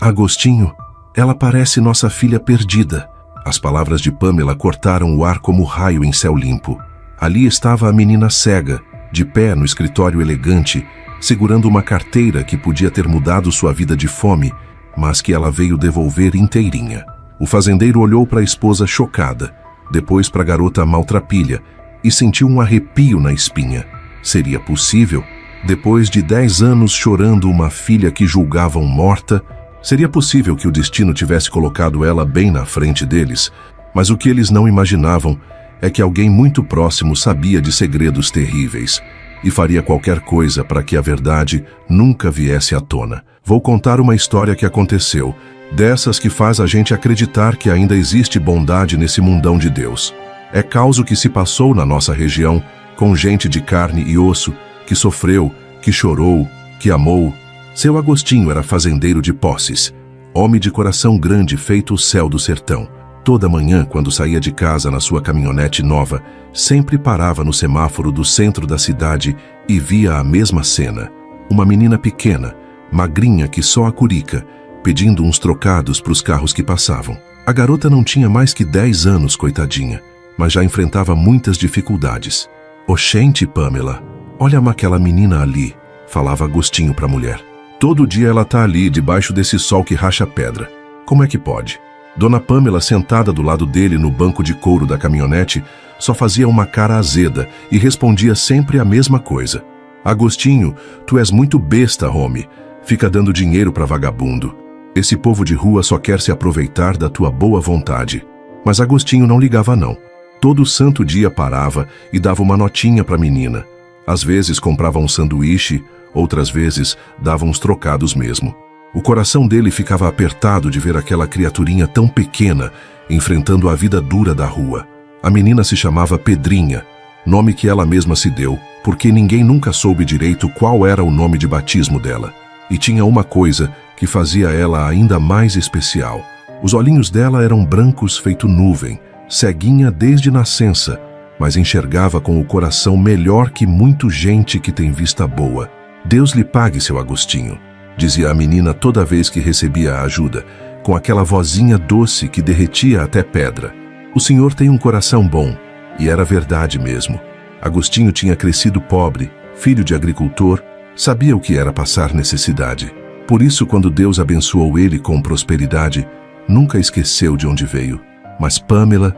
Agostinho, ela parece nossa filha perdida. As palavras de Pamela cortaram o ar como raio em céu limpo. Ali estava a menina cega, de pé no escritório elegante, segurando uma carteira que podia ter mudado sua vida de fome, mas que ela veio devolver inteirinha. O fazendeiro olhou para a esposa chocada, depois para a garota maltrapilha, e sentiu um arrepio na espinha. Seria possível? Depois de 10 anos chorando uma filha que julgavam morta, seria possível que o destino tivesse colocado ela bem na frente deles, mas o que eles não imaginavam é que alguém muito próximo sabia de segredos terríveis e faria qualquer coisa para que a verdade nunca viesse à tona. Vou contar uma história que aconteceu, dessas que faz a gente acreditar que ainda existe bondade nesse mundão de Deus. É caso que se passou na nossa região, com gente de carne e osso, que sofreu, que chorou, que amou. Seu Agostinho era fazendeiro de posses, homem de coração grande feito o céu do sertão. Toda manhã, quando saía de casa na sua caminhonete nova, sempre parava no semáforo do centro da cidade e via a mesma cena. Uma menina pequena, magrinha que só a curica, pedindo uns trocados para os carros que passavam. A garota não tinha mais que 10 anos, coitadinha, mas já enfrentava muitas dificuldades. Oxente, Pamela, olha aquela menina ali, falava Agostinho para a mulher. Todo dia ela tá ali, debaixo desse sol que racha pedra. Como é que pode? Dona Pamela, sentada do lado dele no banco de couro da caminhonete, só fazia uma cara azeda e respondia sempre a mesma coisa. Agostinho, tu és muito besta, homem. Fica dando dinheiro para vagabundo. Esse povo de rua só quer se aproveitar da tua boa vontade. Mas Agostinho não ligava não. Todo santo dia parava e dava uma notinha para a menina. Às vezes comprava um sanduíche, outras vezes dava uns trocados mesmo. O coração dele ficava apertado de ver aquela criaturinha tão pequena enfrentando a vida dura da rua. A menina se chamava Pedrinha, nome que ela mesma se deu, porque ninguém nunca soube direito qual era o nome de batismo dela. E tinha uma coisa que fazia ela ainda mais especial. Os olhinhos dela eram brancos feito nuvem, ceguinha desde nascença, mas enxergava com o coração melhor que muita gente que tem vista boa. Deus lhe pague, seu Agostinho, dizia a menina toda vez que recebia a ajuda, com aquela vozinha doce que derretia até pedra. O senhor tem um coração bom, e era verdade mesmo. Agostinho tinha crescido pobre, filho de agricultor, sabia o que era passar necessidade. Por isso, quando Deus abençoou ele com prosperidade, nunca esqueceu de onde veio. Mas Pamela,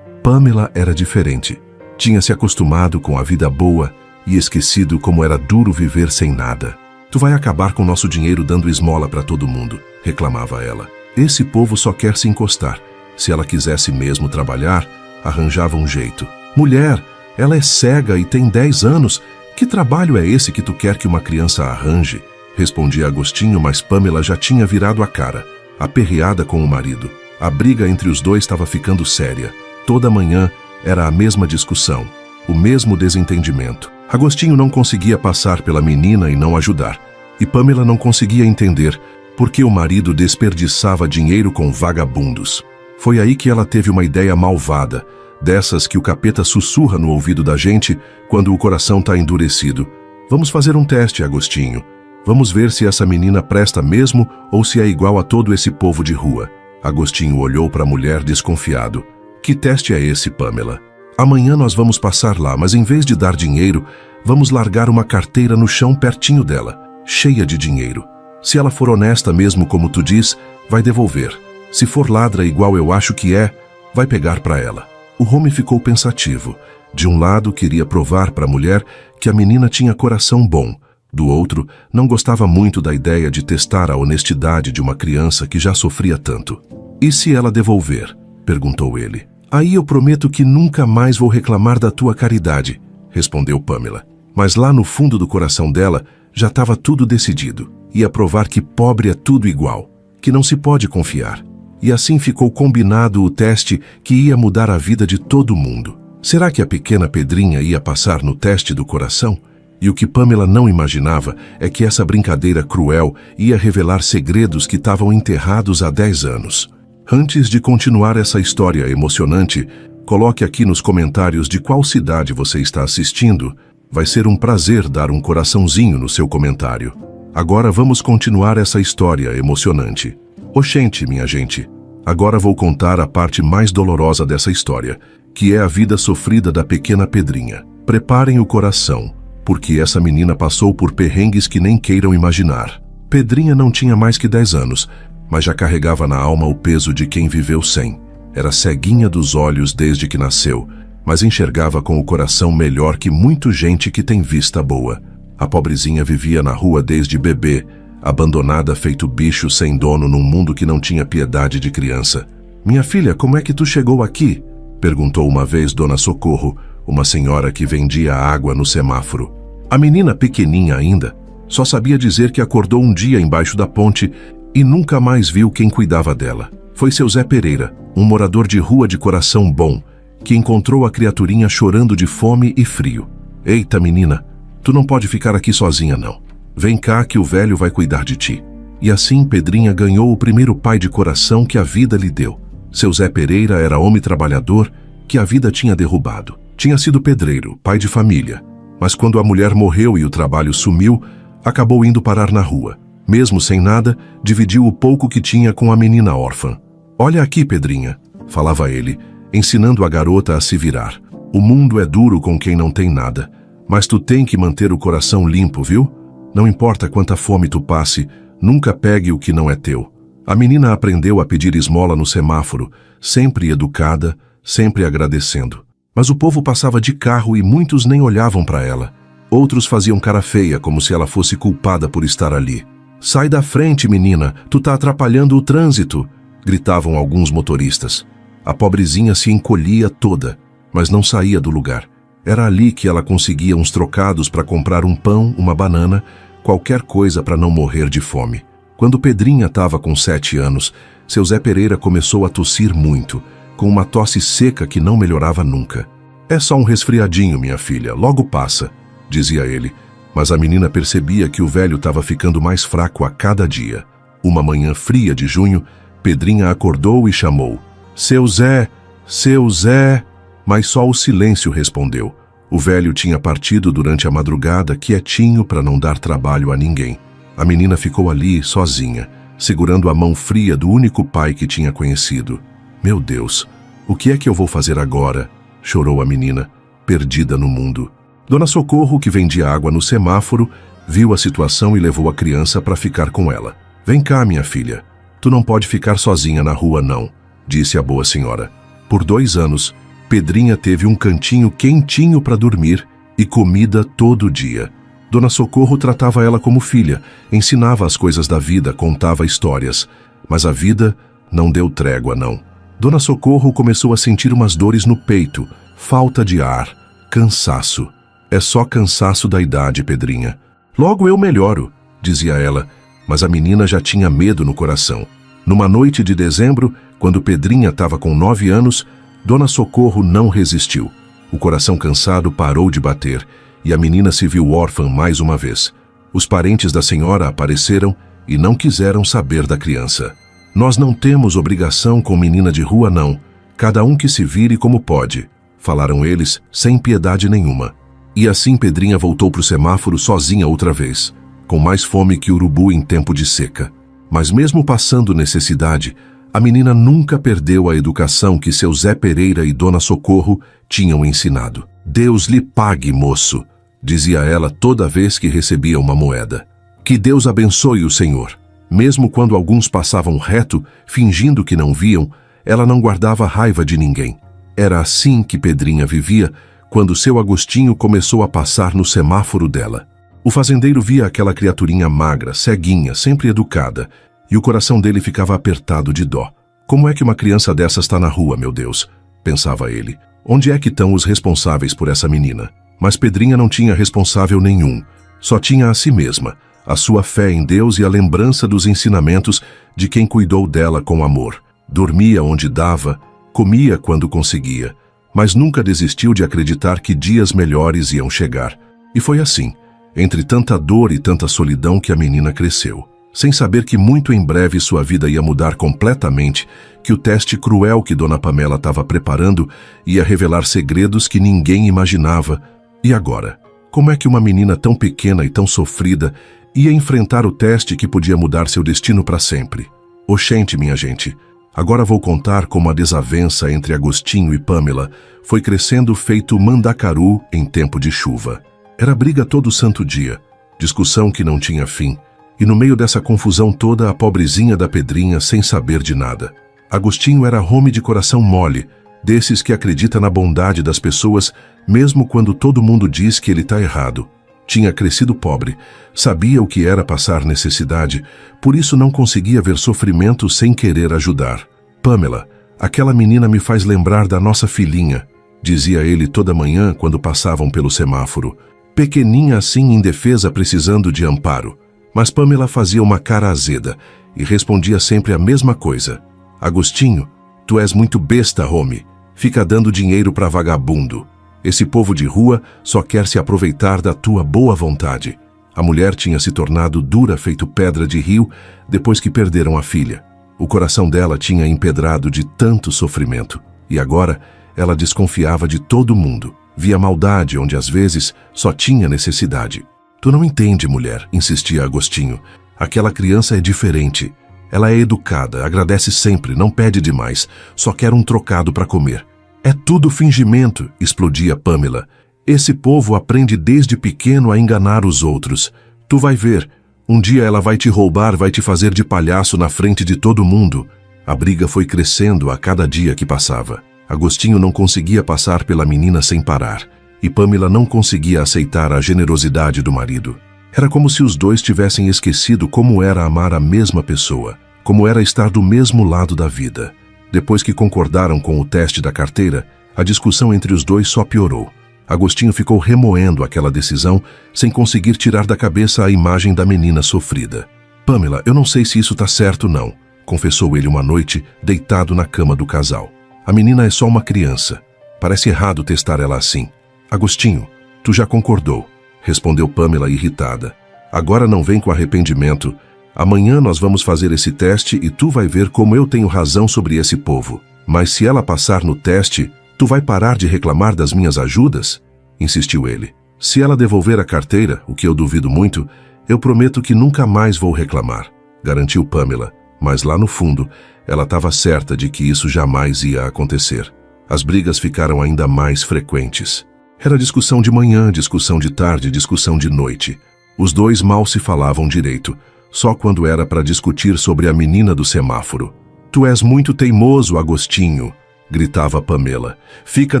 Pamela era diferente. Tinha se acostumado com a vida boa e esquecido como era duro viver sem nada. Tu vai acabar com nosso dinheiro dando esmola para todo mundo, reclamava ela. Esse povo só quer se encostar. Se ela quisesse mesmo trabalhar, arranjava um jeito. Mulher, ela é cega e tem 10 anos. Que trabalho é esse que tu quer que uma criança arranje? Respondia Agostinho, mas Pamela já tinha virado a cara, aperreada com o marido. A briga entre os dois estava ficando séria. Toda manhã era a mesma discussão, o mesmo desentendimento. Agostinho não conseguia passar pela menina e não ajudar. E Pamela não conseguia entender por que o marido desperdiçava dinheiro com vagabundos. Foi aí que ela teve uma ideia malvada, dessas que o capeta sussurra no ouvido da gente quando o coração está endurecido. Vamos fazer um teste, Agostinho. Vamos ver se essa menina presta mesmo ou se é igual a todo esse povo de rua. Agostinho olhou para a mulher desconfiado. Que teste é esse, Pamela? Amanhã nós vamos passar lá, mas em vez de dar dinheiro, vamos largar uma carteira no chão pertinho dela, cheia de dinheiro. Se ela for honesta mesmo como tu diz, vai devolver. Se for ladra igual eu acho que é, vai pegar para ela. O homem ficou pensativo. De um lado, queria provar para a mulher que a menina tinha coração bom. Do outro, não gostava muito da ideia de testar a honestidade de uma criança que já sofria tanto. E se ela devolver? Perguntou ele. Aí eu prometo que nunca mais vou reclamar da tua caridade, respondeu Pamela. Mas lá no fundo do coração dela já estava tudo decidido. Ia provar que pobre é tudo igual, que não se pode confiar. E assim ficou combinado o teste que ia mudar a vida de todo mundo. Será que a pequena Pedrinha ia passar no teste do coração? E o que Pamela não imaginava é que essa brincadeira cruel ia revelar segredos que estavam enterrados há 10 anos. Antes de continuar essa história emocionante, coloque aqui nos comentários de qual cidade você está assistindo. Vai ser um prazer dar um coraçãozinho no seu comentário. Agora vamos continuar essa história emocionante. Oxente, minha gente. Agora vou contar a parte mais dolorosa dessa história, que é a vida sofrida da pequena Pedrinha. Preparem o coração, porque essa menina passou por perrengues que nem queiram imaginar. Pedrinha não tinha mais que 10 anos, mas já carregava na alma o peso de quem viveu 100. Era ceguinha dos olhos desde que nasceu, mas enxergava com o coração melhor que muita gente que tem vista boa. A pobrezinha vivia na rua desde bebê, abandonada feito bicho sem dono num mundo que não tinha piedade de criança. "Minha filha, como é que tu chegou aqui?" perguntou uma vez Dona Socorro, uma senhora que vendia água no semáforo. A menina, pequeninha ainda, só sabia dizer que acordou um dia embaixo da ponte e nunca mais viu quem cuidava dela. Foi seu Zé Pereira, um morador de rua de coração bom, que encontrou a criaturinha chorando de fome e frio. "Eita, menina, tu não pode ficar aqui sozinha, não. Vem cá que o velho vai cuidar de ti." E assim Pedrinha ganhou o primeiro pai de coração que a vida lhe deu. Seu Zé Pereira era homem trabalhador que a vida tinha derrubado. Tinha sido pedreiro, pai de família, mas quando a mulher morreu e o trabalho sumiu, acabou indo parar na rua. Mesmo sem nada, dividiu o pouco que tinha com a menina órfã. "Olha aqui, Pedrinha", falava ele, ensinando a garota a se virar. "O mundo é duro com quem não tem nada, mas tu tem que manter o coração limpo, viu? Não importa quanta fome tu passe, nunca pegue o que não é teu." A menina aprendeu a pedir esmola no semáforo, sempre educada, sempre agradecendo. Mas o povo passava de carro e muitos nem olhavam para ela. Outros faziam cara feia, como se ela fosse culpada por estar ali. "Sai da frente, menina, tu tá atrapalhando o trânsito", gritavam alguns motoristas. A pobrezinha se encolhia toda, mas não saía do lugar. Era ali que ela conseguia uns trocados para comprar um pão, uma banana, qualquer coisa para não morrer de fome. Quando Pedrinha estava com 7 anos, seu Zé Pereira começou a tossir muito, com uma tosse seca que não melhorava nunca. "É só um resfriadinho, minha filha, logo passa", dizia ele, mas a menina percebia que o velho estava ficando mais fraco a cada dia. Uma manhã fria de junho, Pedrinha acordou e chamou: "Seu Zé, seu Zé", mas só o silêncio respondeu. O velho tinha partido durante a madrugada, quietinho para não dar trabalho a ninguém. A menina ficou ali, sozinha, segurando a mão fria do único pai que tinha conhecido. "Meu Deus, o que é que eu vou fazer agora?", chorou a menina, perdida no mundo. Dona Socorro, que vendia água no semáforo, viu a situação e levou a criança para ficar com ela. "Vem cá, minha filha. Tu não pode ficar sozinha na rua, não", disse a boa senhora. Por 2 anos, Pedrinha teve um cantinho quentinho para dormir e comida todo dia. Dona Socorro tratava ela como filha, ensinava as coisas da vida, contava histórias. Mas a vida não deu trégua, não. Dona Socorro começou a sentir umas dores no peito, falta de ar, cansaço. "É só cansaço da idade, Pedrinha. Logo eu melhoro", dizia ela, mas a menina já tinha medo no coração. Numa noite de dezembro, quando Pedrinha estava com 9 anos, Dona Socorro não resistiu. O coração cansado parou de bater e a menina se viu órfã mais uma vez. Os parentes da senhora apareceram e não quiseram saber da criança. "Nós não temos obrigação com menina de rua, não. Cada um que se vire como pode", falaram eles sem piedade nenhuma. E assim Pedrinha voltou para o semáforo sozinha outra vez, com mais fome que urubu em tempo de seca. Mas mesmo passando necessidade, a menina nunca perdeu a educação que seu Zé Pereira e Dona Socorro tinham ensinado. "Deus lhe pague, moço", dizia ela toda vez que recebia uma moeda. "Que Deus abençoe o senhor." Mesmo quando alguns passavam reto, fingindo que não viam, ela não guardava raiva de ninguém. Era assim que Pedrinha vivia quando seu Agostinho começou a passar no semáforo dela. O fazendeiro via aquela criaturinha magra, ceguinha, sempre educada, e o coração dele ficava apertado de dó. "Como é que uma criança dessa está na rua, meu Deus?", pensava ele. "Onde é que estão os responsáveis por essa menina?" Mas Pedrinha não tinha responsável nenhum, só tinha a si mesma, a sua fé em Deus e a lembrança dos ensinamentos de quem cuidou dela com amor. Dormia onde dava, comia quando conseguia, mas nunca desistiu de acreditar que dias melhores iam chegar. E foi assim, entre tanta dor e tanta solidão, que a menina cresceu, sem saber que muito em breve sua vida ia mudar completamente, que o teste cruel que Dona Pamela estava preparando ia revelar segredos que ninguém imaginava. E agora? Como é que uma menina tão pequena e tão sofrida Ia enfrentar o teste que podia mudar seu destino para sempre. Oxente, minha gente. Agora vou contar como a desavença entre Agostinho e Pamela foi crescendo feito mandacaru em tempo de chuva. Era briga todo santo dia, discussão que não tinha fim, e no meio dessa confusão toda a pobrezinha da Pedrinha sem saber de nada. Agostinho era homem de coração mole, desses que acredita na bondade das pessoas mesmo quando todo mundo diz que ele está errado. Tinha crescido pobre, sabia o que era passar necessidade, por isso não conseguia ver sofrimento sem querer ajudar. Pamela, aquela menina me faz lembrar da nossa filhinha, dizia ele toda manhã quando passavam pelo semáforo. Pequeninha assim, indefesa, precisando de amparo. Mas Pamela fazia uma cara azeda e respondia sempre a mesma coisa. Agostinho, tu és muito besta, homem. Fica dando dinheiro para vagabundo. Esse povo de rua só quer se aproveitar da tua boa vontade. A mulher tinha se tornado dura feito pedra de rio depois que perderam a filha. O coração dela tinha empedrado de tanto sofrimento. E agora ela desconfiava de todo mundo. Via maldade onde às vezes só tinha necessidade. Tu não entende, mulher, insistia Agostinho. Aquela criança é diferente. Ela é educada, agradece sempre, não pede demais, só quer um trocado para comer. É tudo fingimento, explodia Pamela. Esse povo aprende desde pequeno a enganar os outros. Tu vai ver, um dia ela vai te roubar, vai te fazer de palhaço na frente de todo mundo. A briga foi crescendo a cada dia que passava. Agostinho não conseguia passar pela menina sem parar, e Pamela não conseguia aceitar a generosidade do marido. Era como se os dois tivessem esquecido como era amar a mesma pessoa, como era estar do mesmo lado da vida. Depois que concordaram com o teste da carteira, a discussão entre os dois só piorou. Agostinho ficou remoendo aquela decisão, sem conseguir tirar da cabeça a imagem da menina sofrida. Pamela, eu não sei se isso tá certo não, confessou ele uma noite, deitado na cama do casal. A menina é só uma criança. Parece errado testar ela assim. Agostinho, tu já concordou, respondeu Pamela irritada. Agora não vem com arrependimento. Amanhã nós vamos fazer esse teste e tu vai ver como eu tenho razão sobre esse povo. Mas se ela passar no teste, tu vai parar de reclamar das minhas ajudas? Insistiu ele. Se ela devolver a carteira, o que eu duvido muito, eu prometo que nunca mais vou reclamar, garantiu Pamela. Mas lá no fundo, ela estava certa de que isso jamais ia acontecer. As brigas ficaram ainda mais frequentes. Era discussão de manhã, discussão de tarde, discussão de noite. Os dois mal se falavam direito, só quando era para discutir sobre a menina do semáforo. Tu és muito teimoso, Agostinho, gritava Pamela. Fica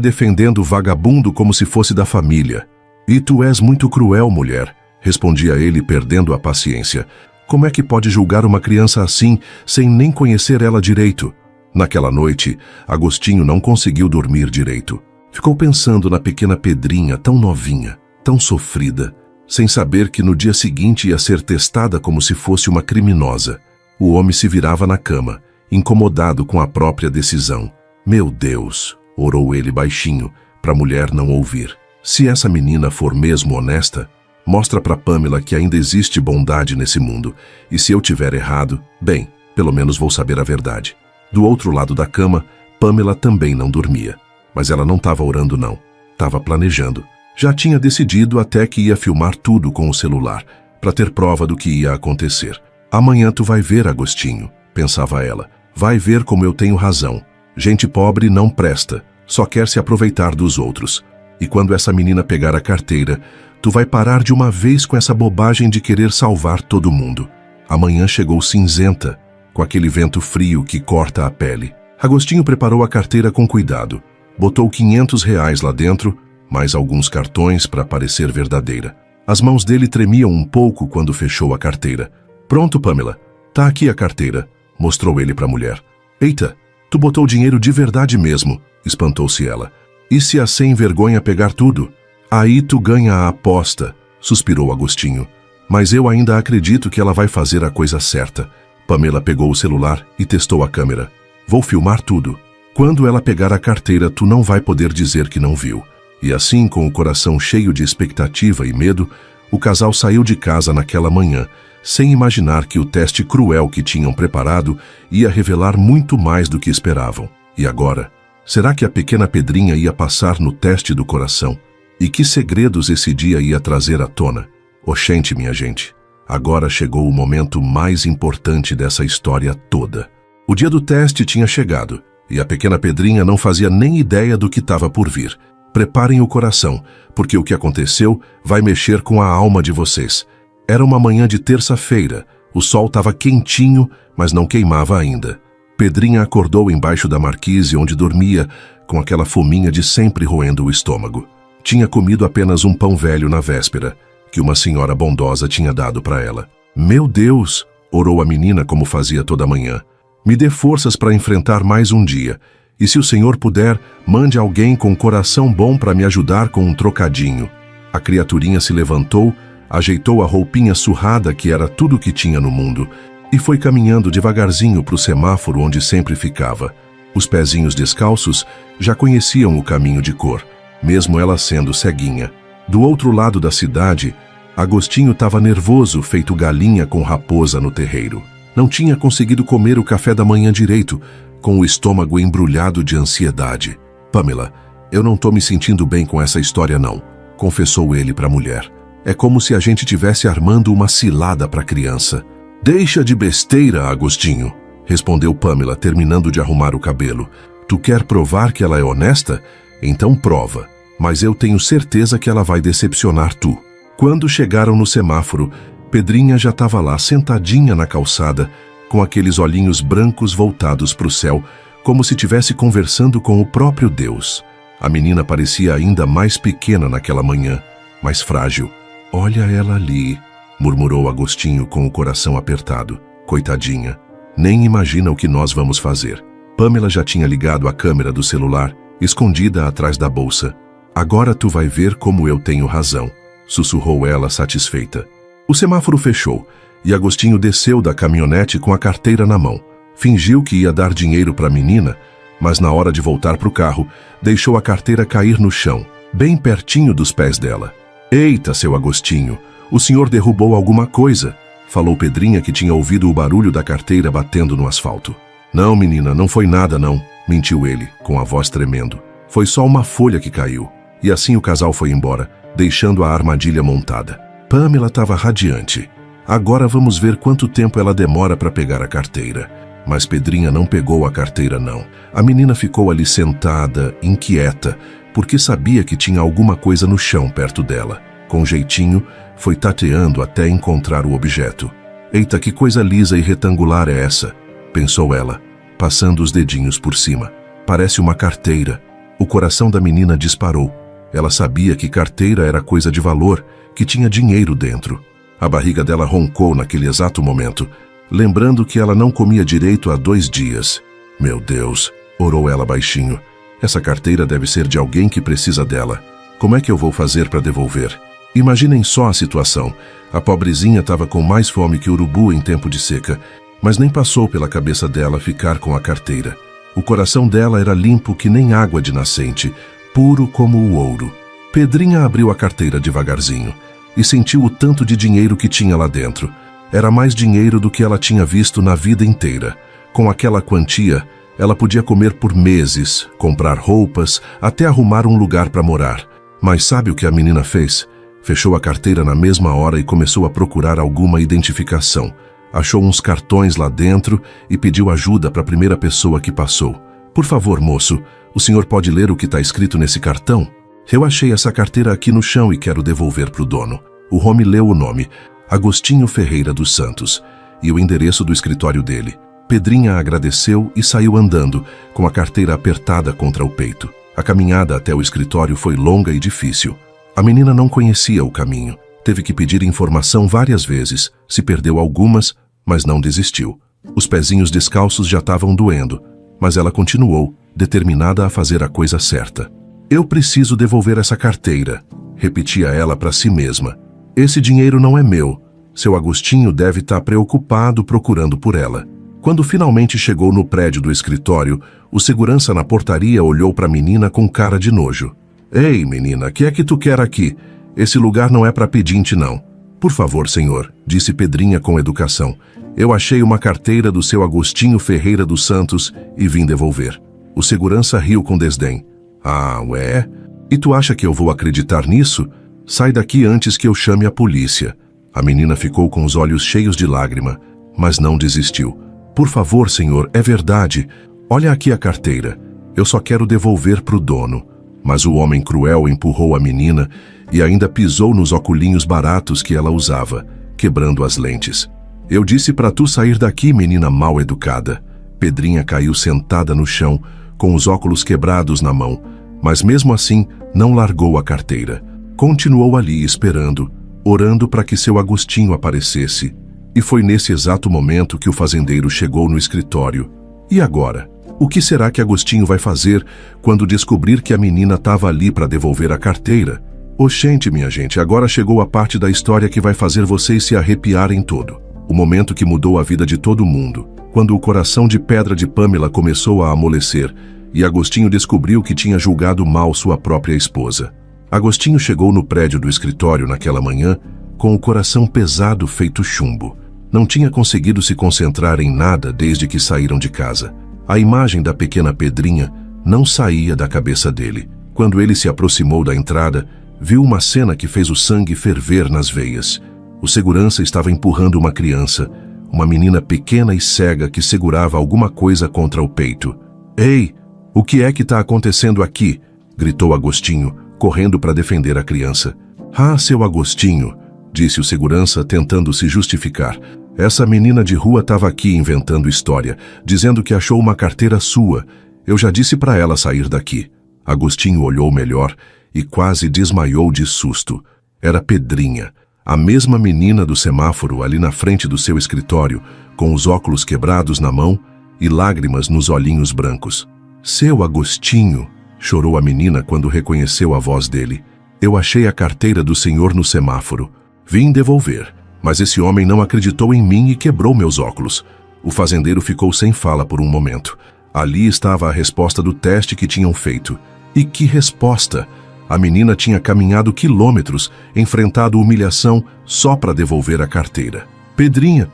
defendendo o vagabundo como se fosse da família. E tu és muito cruel, mulher, respondia ele, perdendo a paciência. Como é que pode julgar uma criança assim, sem nem conhecer ela direito? Naquela noite, Agostinho não conseguiu dormir direito. Ficou pensando na pequena Pedrinha, tão novinha, tão sofrida, sem saber que no dia seguinte ia ser testada como se fosse uma criminosa. O homem se virava na cama, incomodado com a própria decisão. Meu Deus, orou ele baixinho, para a mulher não ouvir. Se essa menina for mesmo honesta, mostra para Pamela que ainda existe bondade nesse mundo, e se eu tiver errado, bem, pelo menos vou saber a verdade. Do outro lado da cama, Pamela também não dormia. Mas ela não estava orando não, estava planejando. Já tinha decidido até que ia filmar tudo com o celular, para ter prova do que ia acontecer. Amanhã tu vai ver, Agostinho, pensava ela. Vai ver como eu tenho razão. Gente pobre não presta, só quer se aproveitar dos outros. E quando essa menina pegar a carteira, tu vai parar de uma vez com essa bobagem de querer salvar todo mundo. Amanhã chegou cinzenta, com aquele vento frio que corta a pele. Agostinho preparou a carteira com cuidado. Botou R$500 lá dentro, mais alguns cartões para parecer verdadeira. As mãos dele tremiam um pouco quando fechou a carteira. Pronto, Pamela. Tá aqui a carteira, mostrou ele para a mulher. Eita, tu botou dinheiro de verdade mesmo, espantou-se ela. E se a sem vergonha pegar tudo? Aí tu ganha a aposta, suspirou Agostinho. Mas eu ainda acredito que ela vai fazer a coisa certa. Pamela pegou o celular e testou a câmera. Vou filmar tudo. Quando ela pegar a carteira, tu não vai poder dizer que não viu. E assim, com o coração cheio de expectativa e medo, o casal saiu de casa naquela manhã, sem imaginar que o teste cruel que tinham preparado ia revelar muito mais do que esperavam. E agora? Será que a pequena Pedrinha ia passar no teste do coração? E que segredos esse dia ia trazer à tona? Oxente, minha gente. Agora chegou o momento mais importante dessa história toda. O dia do teste tinha chegado, e a pequena Pedrinha não fazia nem ideia do que estava por vir. Preparem o coração, porque o que aconteceu vai mexer com a alma de vocês. Era uma manhã de terça-feira, o sol estava quentinho, mas não queimava ainda. Pedrinha acordou embaixo da marquise onde dormia, com aquela fominha de sempre roendo o estômago. Tinha comido apenas um pão velho na véspera, que uma senhora bondosa tinha dado para ela. Meu Deus, orou a menina como fazia toda manhã. Me dê forças para enfrentar mais um dia, e se o Senhor puder, mande alguém com coração bom para me ajudar com um trocadinho. A criaturinha se levantou, ajeitou a roupinha surrada que era tudo que tinha no mundo, e foi caminhando devagarzinho para o semáforo onde sempre ficava. Os pezinhos descalços já conheciam o caminho de cor, mesmo ela sendo ceguinha. Do outro lado da cidade, Agostinho estava nervoso, feito galinha com raposa no terreiro. Não tinha conseguido comer o café da manhã direito, com o estômago embrulhado de ansiedade. Pamela, eu não estou me sentindo bem com essa história não, confessou ele para a mulher. É como se a gente tivesse armando uma cilada para a criança. Deixa de besteira, Agostinho, respondeu Pamela, terminando de arrumar o cabelo. Tu quer provar que ela é honesta? Então prova, mas eu tenho certeza que ela vai decepcionar tu. Quando chegaram no semáforo, Pedrinha já estava lá sentadinha na calçada, com aqueles olhinhos brancos voltados para o céu, como se estivesse conversando com o próprio Deus. A menina parecia ainda mais pequena naquela manhã, mais frágil. Olha ela ali, murmurou Agostinho com o coração apertado. Coitadinha, nem imagina o que nós vamos fazer. Pamela já tinha ligado a câmera do celular, escondida atrás da bolsa. Agora tu vai ver como eu tenho razão, sussurrou ela satisfeita. O semáforo fechou e Agostinho desceu da caminhonete com a carteira na mão. Fingiu que ia dar dinheiro para a menina, mas na hora de voltar para o carro, deixou a carteira cair no chão, bem pertinho dos pés dela. Eita, seu Agostinho, o senhor derrubou alguma coisa, falou Pedrinha, que tinha ouvido o barulho da carteira batendo no asfalto. Não, menina, não foi nada não, mentiu ele, com a voz tremendo. Foi só uma folha que caiu. E assim o casal foi embora, deixando a armadilha montada. Pamela estava radiante. Agora vamos ver quanto tempo ela demora para pegar a carteira. Mas Pedrinha não pegou a carteira não. A menina ficou ali sentada, inquieta, porque sabia que tinha alguma coisa no chão perto dela. Com jeitinho, foi tateando até encontrar o objeto. Eita, que coisa lisa e retangular é essa? Pensou ela, passando os dedinhos por cima. Parece uma carteira. O coração da menina disparou. Ela sabia que carteira era coisa de valor, que tinha dinheiro dentro. A barriga dela roncou naquele exato momento, lembrando que ela não comia direito há 2 dias. Meu Deus, orou ela baixinho. Essa carteira deve ser de alguém que precisa dela. Como é que eu vou fazer para devolver? Imaginem só a situação. A pobrezinha estava com mais fome que urubu em tempo de seca, mas nem passou pela cabeça dela ficar com a carteira. O coração dela era limpo que nem água de nascente, puro como o ouro. Pedrinha abriu a carteira devagarzinho e sentiu o tanto de dinheiro que tinha lá dentro. Era mais dinheiro do que ela tinha visto na vida inteira. Com aquela quantia, ela podia comer por meses, comprar roupas, até arrumar um lugar para morar. Mas sabe o que a menina fez? Fechou a carteira na mesma hora e começou a procurar alguma identificação. Achou uns cartões lá dentro e pediu ajuda para a primeira pessoa que passou. Por favor, moço, o senhor pode ler o que está escrito nesse cartão? Eu achei essa carteira aqui no chão e quero devolver para o dono. O homem leu o nome, Agostinho Ferreira dos Santos, e o endereço do escritório dele. Pedrinha agradeceu e saiu andando, com a carteira apertada contra o peito. A caminhada até o escritório foi longa e difícil. A menina não conhecia o caminho. Teve que pedir informação várias vezes, se perdeu algumas, mas não desistiu. Os pezinhos descalços já estavam doendo, mas ela continuou, determinada a fazer a coisa certa. Eu preciso devolver essa carteira, repetia ela para si mesma. Esse dinheiro não é meu. Seu Agostinho deve estar preocupado procurando por ela. Quando finalmente chegou no prédio do escritório, o segurança na portaria olhou para a menina com cara de nojo. Ei, menina, que é que tu quer aqui? Esse lugar não é para pedinte, não. Por favor, senhor, disse Pedrinha com educação. Eu achei uma carteira do seu Agostinho Ferreira dos Santos e vim devolver. O segurança riu com desdém. Ah, ué? E tu acha que eu vou acreditar nisso? Sai daqui antes que eu chame a polícia. A menina ficou com os olhos cheios de lágrima, mas não desistiu. Por favor, senhor, é verdade. Olha aqui a carteira. Eu só quero devolver pro dono. Mas o homem cruel empurrou a menina e ainda pisou nos oculinhos baratos que ela usava, quebrando as lentes. Eu disse pra tu sair daqui, menina mal educada. Pedrinha caiu sentada no chão, com os óculos quebrados na mão, mas mesmo assim não largou a carteira. Continuou ali esperando, orando para que seu Agostinho aparecesse. E foi nesse exato momento que o fazendeiro chegou no escritório. E agora? O que será que Agostinho vai fazer quando descobrir que a menina estava ali para devolver a carteira? Oxente, minha gente, agora chegou a parte da história que vai fazer vocês se arrepiarem todo. O momento que mudou a vida de todo mundo. Quando o coração de pedra de Pamela começou a amolecer e Agostinho descobriu que tinha julgado mal sua própria esposa. Agostinho chegou no prédio do escritório naquela manhã com o coração pesado feito chumbo. Não tinha conseguido se concentrar em nada desde que saíram de casa. A imagem da pequena Pedrinha não saía da cabeça dele. Quando ele se aproximou da entrada, viu uma cena que fez o sangue ferver nas veias. O segurança estava empurrando uma criança, uma menina pequena e cega que segurava alguma coisa contra o peito. Ei, o que é que está acontecendo aqui? Gritou Agostinho, correndo para defender a criança. Ah, seu Agostinho, disse o segurança tentando se justificar. Essa menina de rua estava aqui inventando história, dizendo que achou uma carteira sua. Eu já disse para ela sair daqui. Agostinho olhou melhor e quase desmaiou de susto. Era Pedrinha, a mesma menina do semáforo ali na frente do seu escritório, com os óculos quebrados na mão e lágrimas nos olhinhos brancos. Seu Agostinho, chorou a menina quando reconheceu a voz dele. Eu achei a carteira do senhor no semáforo. Vim devolver. Mas esse homem não acreditou em mim e quebrou meus óculos. O fazendeiro ficou sem fala por um momento. Ali estava a resposta do teste que tinham feito. E que resposta! A menina tinha caminhado quilômetros, enfrentado humilhação só para devolver a carteira. Pedrinha,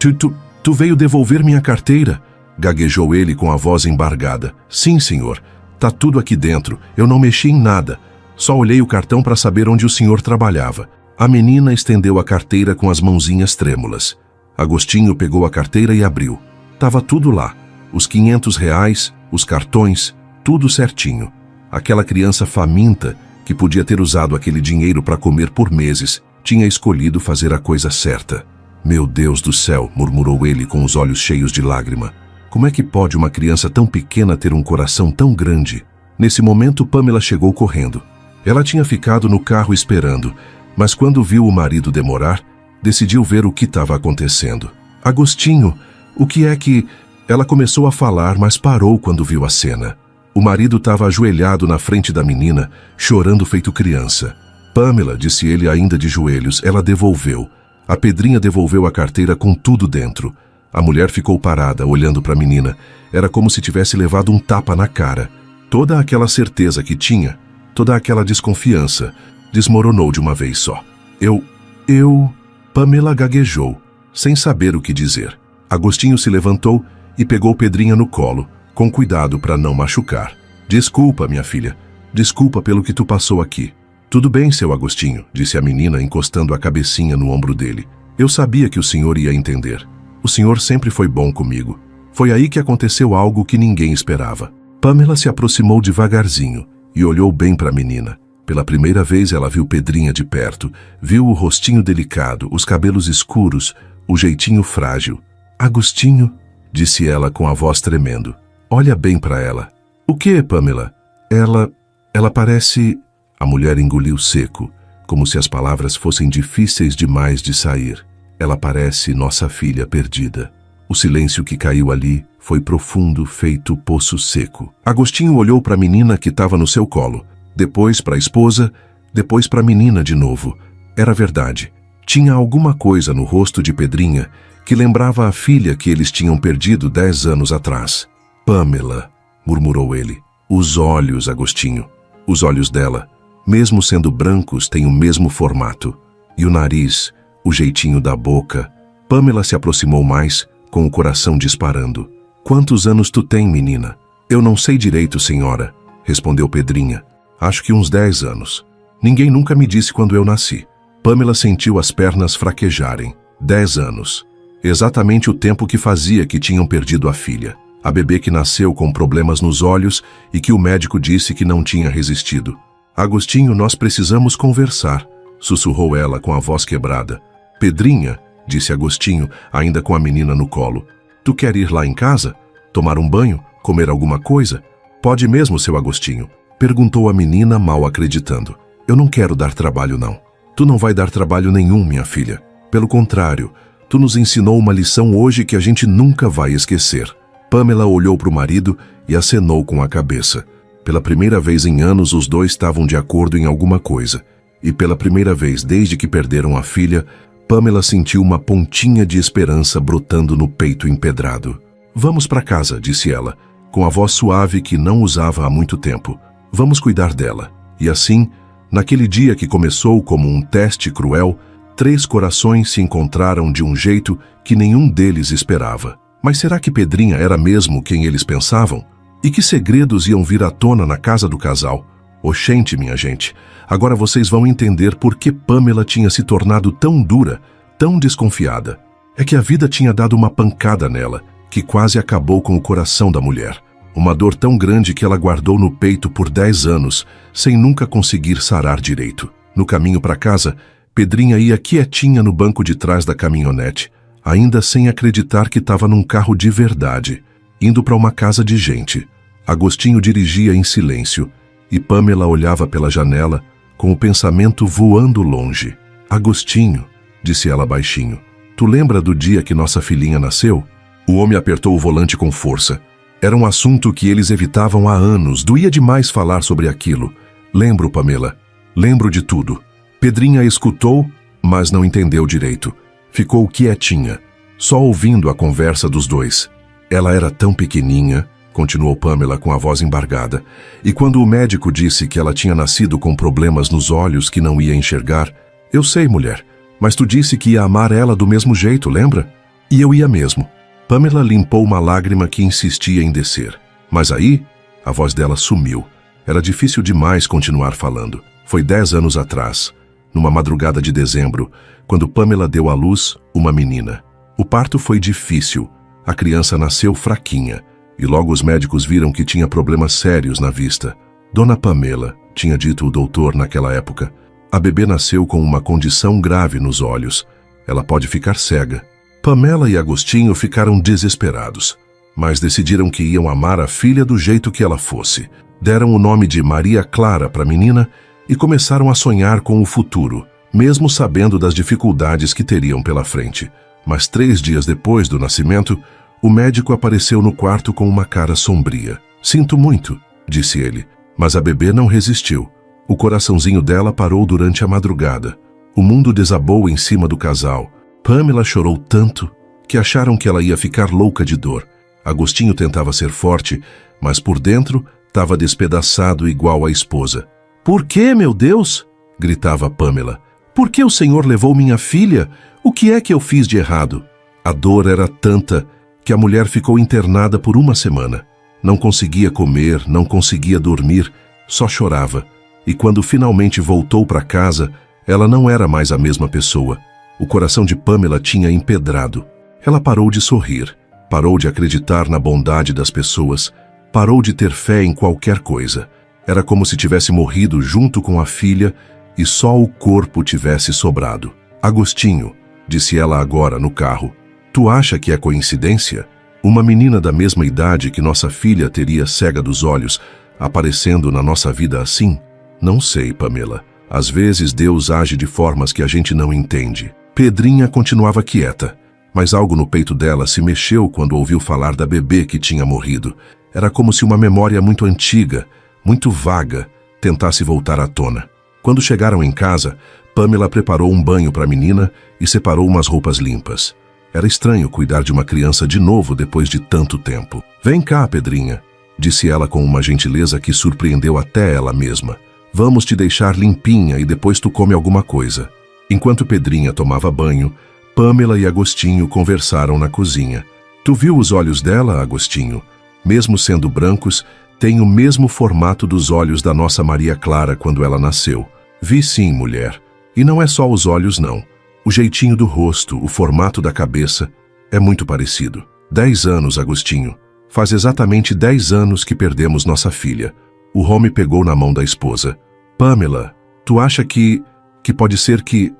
tu veio devolver minha carteira? Gaguejou ele com a voz embargada. Sim, senhor. Tá tudo aqui dentro. Eu não mexi em nada. Só olhei o cartão para saber onde o senhor trabalhava. A menina estendeu a carteira com as mãozinhas trêmulas. Agostinho pegou a carteira e abriu. Tava tudo lá. Os R$500, os cartões, tudo certinho. Aquela criança faminta, que podia ter usado aquele dinheiro para comer por meses, tinha escolhido fazer a coisa certa. Meu Deus do céu, murmurou ele com os olhos cheios de lágrima. Como é que pode uma criança tão pequena ter um coração tão grande? Nesse momento, Pamela chegou correndo. Ela tinha ficado no carro esperando, mas quando viu o marido demorar, decidiu ver o que estava acontecendo. Agostinho, o que é que... Ela começou a falar, mas parou quando viu a cena. O marido estava ajoelhado na frente da menina, chorando feito criança. Pamela, disse ele ainda de joelhos, ela devolveu. A Pedrinha devolveu a carteira com tudo dentro. A mulher ficou parada, olhando para a menina. Era como se tivesse levado um tapa na cara. Toda aquela certeza que tinha, toda aquela desconfiança, desmoronou de uma vez só. Pamela gaguejou, sem saber o que dizer. Agostinho se levantou e pegou Pedrinha no colo, com cuidado para não machucar. Desculpa, minha filha. Desculpa pelo que tu passou aqui. Tudo bem, seu Agostinho, disse a menina, encostando a cabecinha no ombro dele. Eu sabia que o senhor ia entender. O senhor sempre foi bom comigo. Foi aí que aconteceu algo que ninguém esperava. Pamela se aproximou devagarzinho e olhou bem para a menina. Pela primeira vez ela viu Pedrinha de perto, viu o rostinho delicado, os cabelos escuros, o jeitinho frágil. Agostinho, disse ela com a voz tremendo. Olha bem para ela. O que, Pamela? Ela parece... A mulher engoliu seco, como se as palavras fossem difíceis demais de sair. Ela parece nossa filha perdida. O silêncio que caiu ali foi profundo, feito poço seco. Agostinho olhou para a menina que estava no seu colo. Depois para a esposa, depois para a menina de novo. Era verdade. Tinha alguma coisa no rosto de Pedrinha que lembrava a filha que eles tinham perdido 10 anos atrás. Pamela, murmurou ele. Os olhos, Agostinho. Os olhos dela, mesmo sendo brancos, têm o mesmo formato. E o nariz, o jeitinho da boca. Pamela se aproximou mais, com o coração disparando. Quantos anos tu tem, menina? Eu não sei direito, senhora, respondeu Pedrinha. Acho que uns 10 anos. Ninguém nunca me disse quando eu nasci. Pamela sentiu as pernas fraquejarem. 10 anos. Exatamente o tempo que fazia que tinham perdido a filha. A bebê que nasceu com problemas nos olhos e que o médico disse que não tinha resistido. Agostinho, nós precisamos conversar, sussurrou ela com a voz quebrada. Pedrinha, disse Agostinho, ainda com a menina no colo. Tu quer ir lá em casa? Tomar um banho? Comer alguma coisa? Pode mesmo, seu Agostinho? Perguntou a menina, mal acreditando. Eu não quero dar trabalho, não. Tu não vai dar trabalho nenhum, minha filha. Pelo contrário, tu nos ensinou uma lição hoje que a gente nunca vai esquecer. Pamela olhou para o marido e acenou com a cabeça. Pela primeira vez em anos, os dois estavam de acordo em alguma coisa. E pela primeira vez desde que perderam a filha, Pamela sentiu uma pontinha de esperança brotando no peito empedrado. Vamos para casa, disse ela, com a voz suave que não usava há muito tempo. Vamos cuidar dela. E assim, naquele dia que começou como um teste cruel, 3 corações se encontraram de um jeito que nenhum deles esperava. Mas será que Pedrinha era mesmo quem eles pensavam? E que segredos iam vir à tona na casa do casal? Oxente, minha gente, agora vocês vão entender por que Pamela tinha se tornado tão dura, tão desconfiada. É que a vida tinha dado uma pancada nela, que quase acabou com o coração da mulher. Uma dor tão grande que ela guardou no peito por 10 anos, sem nunca conseguir sarar direito. No caminho para casa, Pedrinha ia quietinha no banco de trás da caminhonete, ainda sem acreditar que estava num carro de verdade, indo para uma casa de gente. Agostinho dirigia em silêncio, e Pamela olhava pela janela, com o pensamento voando longe. Agostinho, disse ela baixinho, tu lembra do dia que nossa filhinha nasceu? O homem apertou o volante com força. Era um assunto que eles evitavam há anos, doía demais falar sobre aquilo. Lembro, Pamela, lembro de tudo. Pedrinha escutou, mas não entendeu direito. Ficou quietinha, só ouvindo a conversa dos dois. Ela era tão pequeninha, continuou Pamela com a voz embargada, e quando o médico disse que ela tinha nascido com problemas nos olhos que não ia enxergar, eu sei, mulher, mas tu disse que ia amar ela do mesmo jeito, lembra? E eu ia mesmo. Pamela limpou uma lágrima que insistia em descer. Mas aí, a voz dela sumiu. Era difícil demais continuar falando. Foi 10 anos atrás, numa madrugada de dezembro, quando Pamela deu à luz uma menina. O parto foi difícil. A criança nasceu fraquinha, e logo os médicos viram que tinha problemas sérios na vista. Dona Pamela, tinha dito o doutor naquela época, a bebê nasceu com uma condição grave nos olhos. Ela pode ficar cega. Pamela e Agostinho ficaram desesperados, mas decidiram que iam amar a filha do jeito que ela fosse. Deram o nome de Maria Clara para a menina e começaram a sonhar com o futuro, mesmo sabendo das dificuldades que teriam pela frente. Mas 3 dias depois do nascimento, o médico apareceu no quarto com uma cara sombria. Sinto muito, disse ele, mas a bebê não resistiu. O coraçãozinho dela parou durante a madrugada. O mundo desabou em cima do casal. Pamela chorou tanto que acharam que ela ia ficar louca de dor. Agostinho tentava ser forte, mas por dentro estava despedaçado igual a esposa. Por que, meu Deus? Gritava Pamela. Por que o Senhor levou minha filha? O que é que eu fiz de errado? A dor era tanta que a mulher ficou internada por 1 semana. Não conseguia comer, não conseguia dormir, só chorava. E quando finalmente voltou para casa, ela não era mais a mesma pessoa. O coração de Pamela tinha empedrado. Ela parou de sorrir, parou de acreditar na bondade das pessoas, parou de ter fé em qualquer coisa. Era como se tivesse morrido junto com a filha e só o corpo tivesse sobrado. Agostinho, disse ela agora no carro, tu acha que é coincidência? Uma menina da mesma idade que nossa filha teria cega dos olhos, aparecendo na nossa vida assim? Não sei, Pamela. Às vezes Deus age de formas que a gente não entende. Pedrinha continuava quieta, mas algo no peito dela se mexeu quando ouviu falar da bebê que tinha morrido. Era como se uma memória muito antiga, muito vaga, tentasse voltar à tona. Quando chegaram em casa, Pamela preparou um banho para a menina e separou umas roupas limpas. Era estranho cuidar de uma criança de novo depois de tanto tempo. Vem cá, Pedrinha, disse ela com uma gentileza que surpreendeu até ela mesma. Vamos te deixar limpinha e depois tu come alguma coisa. Enquanto Pedrinha tomava banho, Pamela e Agostinho conversaram na cozinha. Tu viu os olhos dela, Agostinho? Mesmo sendo brancos, têm o mesmo formato dos olhos da nossa Maria Clara quando ela nasceu. Vi sim, mulher. E não é só os olhos, não. O jeitinho do rosto, o formato da cabeça, é muito parecido. 10 anos, Agostinho. Faz exatamente 10 anos que perdemos nossa filha. O homem pegou na mão da esposa. Pamela, tu acha que pode ser que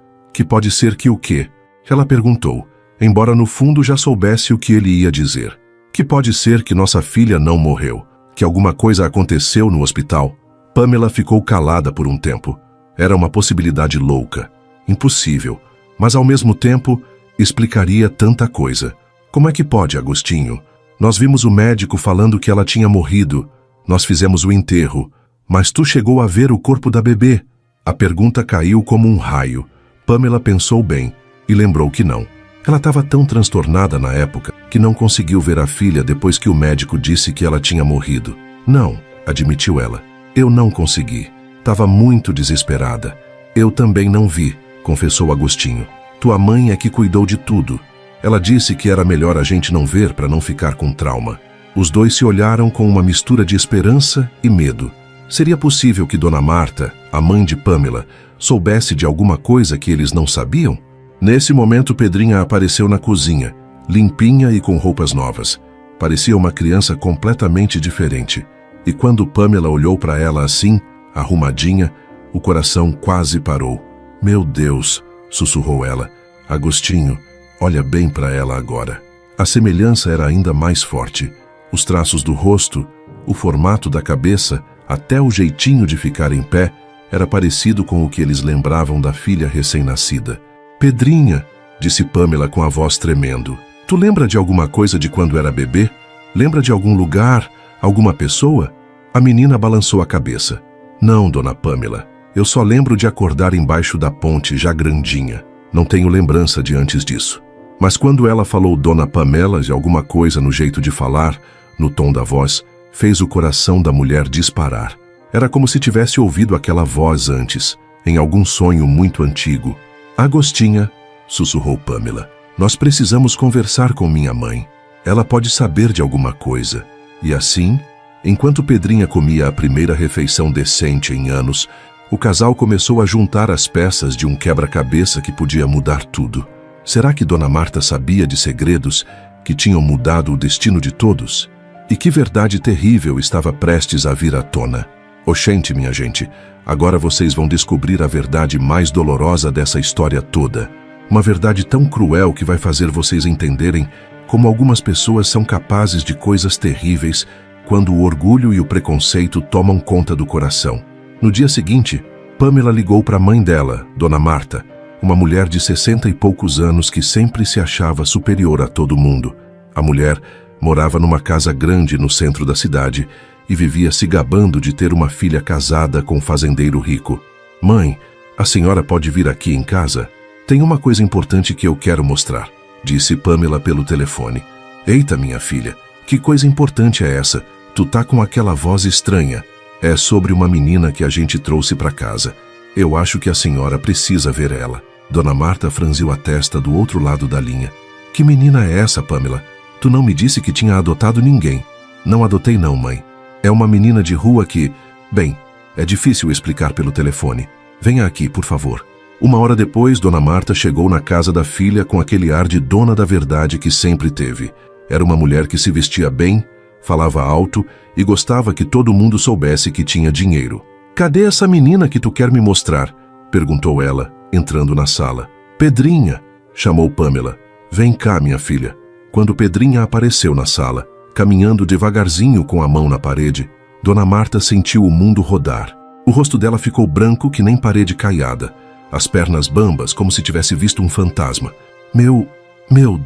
pode ser que o quê? Ela perguntou, embora no fundo já soubesse o que ele ia dizer. Que pode ser que nossa filha não morreu, que alguma coisa aconteceu no hospital. Pamela ficou calada por um tempo. Era uma possibilidade louca, impossível, mas ao mesmo tempo explicaria tanta coisa. Como é que pode, Agostinho? Nós vimos o médico falando que ela tinha morrido. Nós fizemos o enterro, mas tu chegou a ver o corpo da bebê? A pergunta caiu como um raio. Pamela pensou bem e lembrou que não. Ela estava tão transtornada na época que não conseguiu ver a filha depois que o médico disse que ela tinha morrido. Não, admitiu ela. Eu não consegui. Estava muito desesperada. Eu também não vi, confessou Agostinho. Tua mãe é que cuidou de tudo. Ela disse que era melhor a gente não ver para não ficar com trauma. Os dois se olharam com uma mistura de esperança e medo. Seria possível que Dona Marta, a mãe de Pamela, soubesse de alguma coisa que eles não sabiam? Nesse momento, Pedrinha apareceu na cozinha, limpinha e com roupas novas. Parecia uma criança completamente diferente. E quando Pamela olhou para ela assim, arrumadinha, o coração quase parou. Meu Deus, sussurrou ela. Agostinho, olha bem para ela agora. A semelhança era ainda mais forte. Os traços do rosto, o formato da cabeça, até o jeitinho de ficar em pé, era parecido com o que eles lembravam da filha recém-nascida. Pedrinha, disse Pamela com a voz tremendo. Tu lembra de alguma coisa de quando era bebê? Lembra de algum lugar, alguma pessoa? A menina balançou a cabeça. Não, dona Pamela. Eu só lembro de acordar embaixo da ponte, já grandinha. Não tenho lembrança de antes disso. Mas quando ela falou Dona Pamela de alguma coisa no jeito de falar, no tom da voz, fez o coração da mulher disparar. Era como se tivesse ouvido aquela voz antes, em algum sonho muito antigo. Agostinha, sussurrou Pamela, nós precisamos conversar com minha mãe. Ela pode saber de alguma coisa. E assim, enquanto Pedrinha comia a primeira refeição decente em anos, o casal começou a juntar as peças de um quebra-cabeça que podia mudar tudo. Será que Dona Marta sabia de segredos que tinham mudado o destino de todos? E que verdade terrível estava prestes a vir à tona? Oxente, minha gente, agora vocês vão descobrir a verdade mais dolorosa dessa história toda. Uma verdade tão cruel que vai fazer vocês entenderem como algumas pessoas são capazes de coisas terríveis quando o orgulho e o preconceito tomam conta do coração. No dia seguinte, Pamela ligou para a mãe dela, Dona Marta, uma mulher de 60 e poucos anos que sempre se achava superior a todo mundo. A mulher morava numa casa grande no centro da cidade e vivia se gabando de ter uma filha casada com um fazendeiro rico. Mãe, a senhora pode vir aqui em casa? Tem uma coisa importante que eu quero mostrar, disse Pamela pelo telefone. Eita, minha filha, que coisa importante é essa? Tu tá com aquela voz estranha. É sobre uma menina que a gente trouxe para casa. Eu acho que a senhora precisa ver ela. Dona Marta franziu a testa do outro lado da linha. Que menina é essa, Pamela? Tu não me disse que tinha adotado ninguém. Não adotei não, mãe. É uma menina de rua que... Bem, é difícil explicar pelo telefone. Venha aqui, por favor. Uma hora depois, Dona Marta chegou na casa da filha com aquele ar de dona da verdade que sempre teve. Era uma mulher que se vestia bem, falava alto e gostava que todo mundo soubesse que tinha dinheiro. Cadê essa menina que tu quer me mostrar? Perguntou ela, entrando na sala. Pedrinha, chamou Pamela. Vem cá, minha filha. Quando Pedrinha apareceu na sala, caminhando devagarzinho com a mão na parede, Dona Marta sentiu o mundo rodar. O rosto dela ficou branco que nem parede caiada, as pernas bambas como se tivesse visto um fantasma. Meu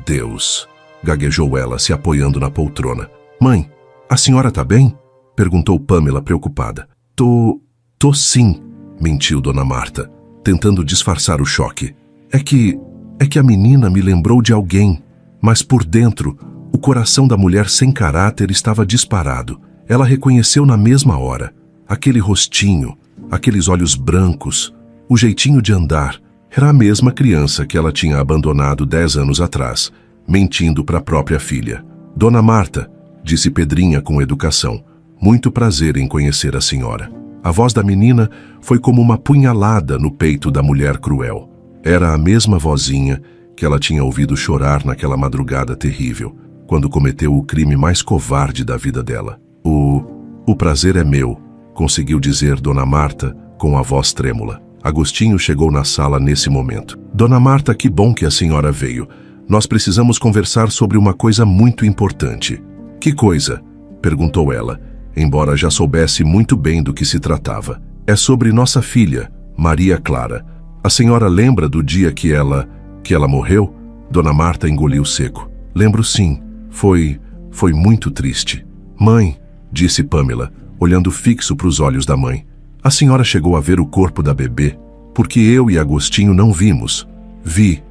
Deus, gaguejou ela, se apoiando na poltrona. Mãe, a senhora tá bem? Perguntou Pamela preocupada. Tô sim, mentiu Dona Marta, tentando disfarçar o choque. É que a menina me lembrou de alguém, mas por dentro, o coração da mulher sem caráter estava disparado. Ela reconheceu na mesma hora. Aquele rostinho, aqueles olhos brancos, o jeitinho de andar. Era a mesma criança que ela tinha abandonado 10 anos atrás, mentindo para a própria filha. Dona Marta, disse Pedrinha com educação. Muito prazer em conhecer a senhora. A voz da menina foi como uma punhalada no peito da mulher cruel. Era a mesma vozinha que ela tinha ouvido chorar naquela madrugada terrível, quando cometeu o crime mais covarde da vida dela. O prazer é meu, conseguiu dizer Dona Marta com a voz trêmula. Agostinho chegou na sala nesse momento. Dona Marta, que bom que a senhora veio. Nós precisamos conversar sobre uma coisa muito importante. Que coisa? Perguntou ela, embora já soubesse muito bem do que se tratava. É sobre nossa filha, Maria Clara. A senhora lembra do dia que ela morreu? Dona Marta engoliu seco. Lembro sim. Foi muito triste. Mãe, disse Pamela, olhando fixo para os olhos da mãe. A senhora chegou a ver o corpo da bebê? Porque eu e Agostinho não vimos. Vi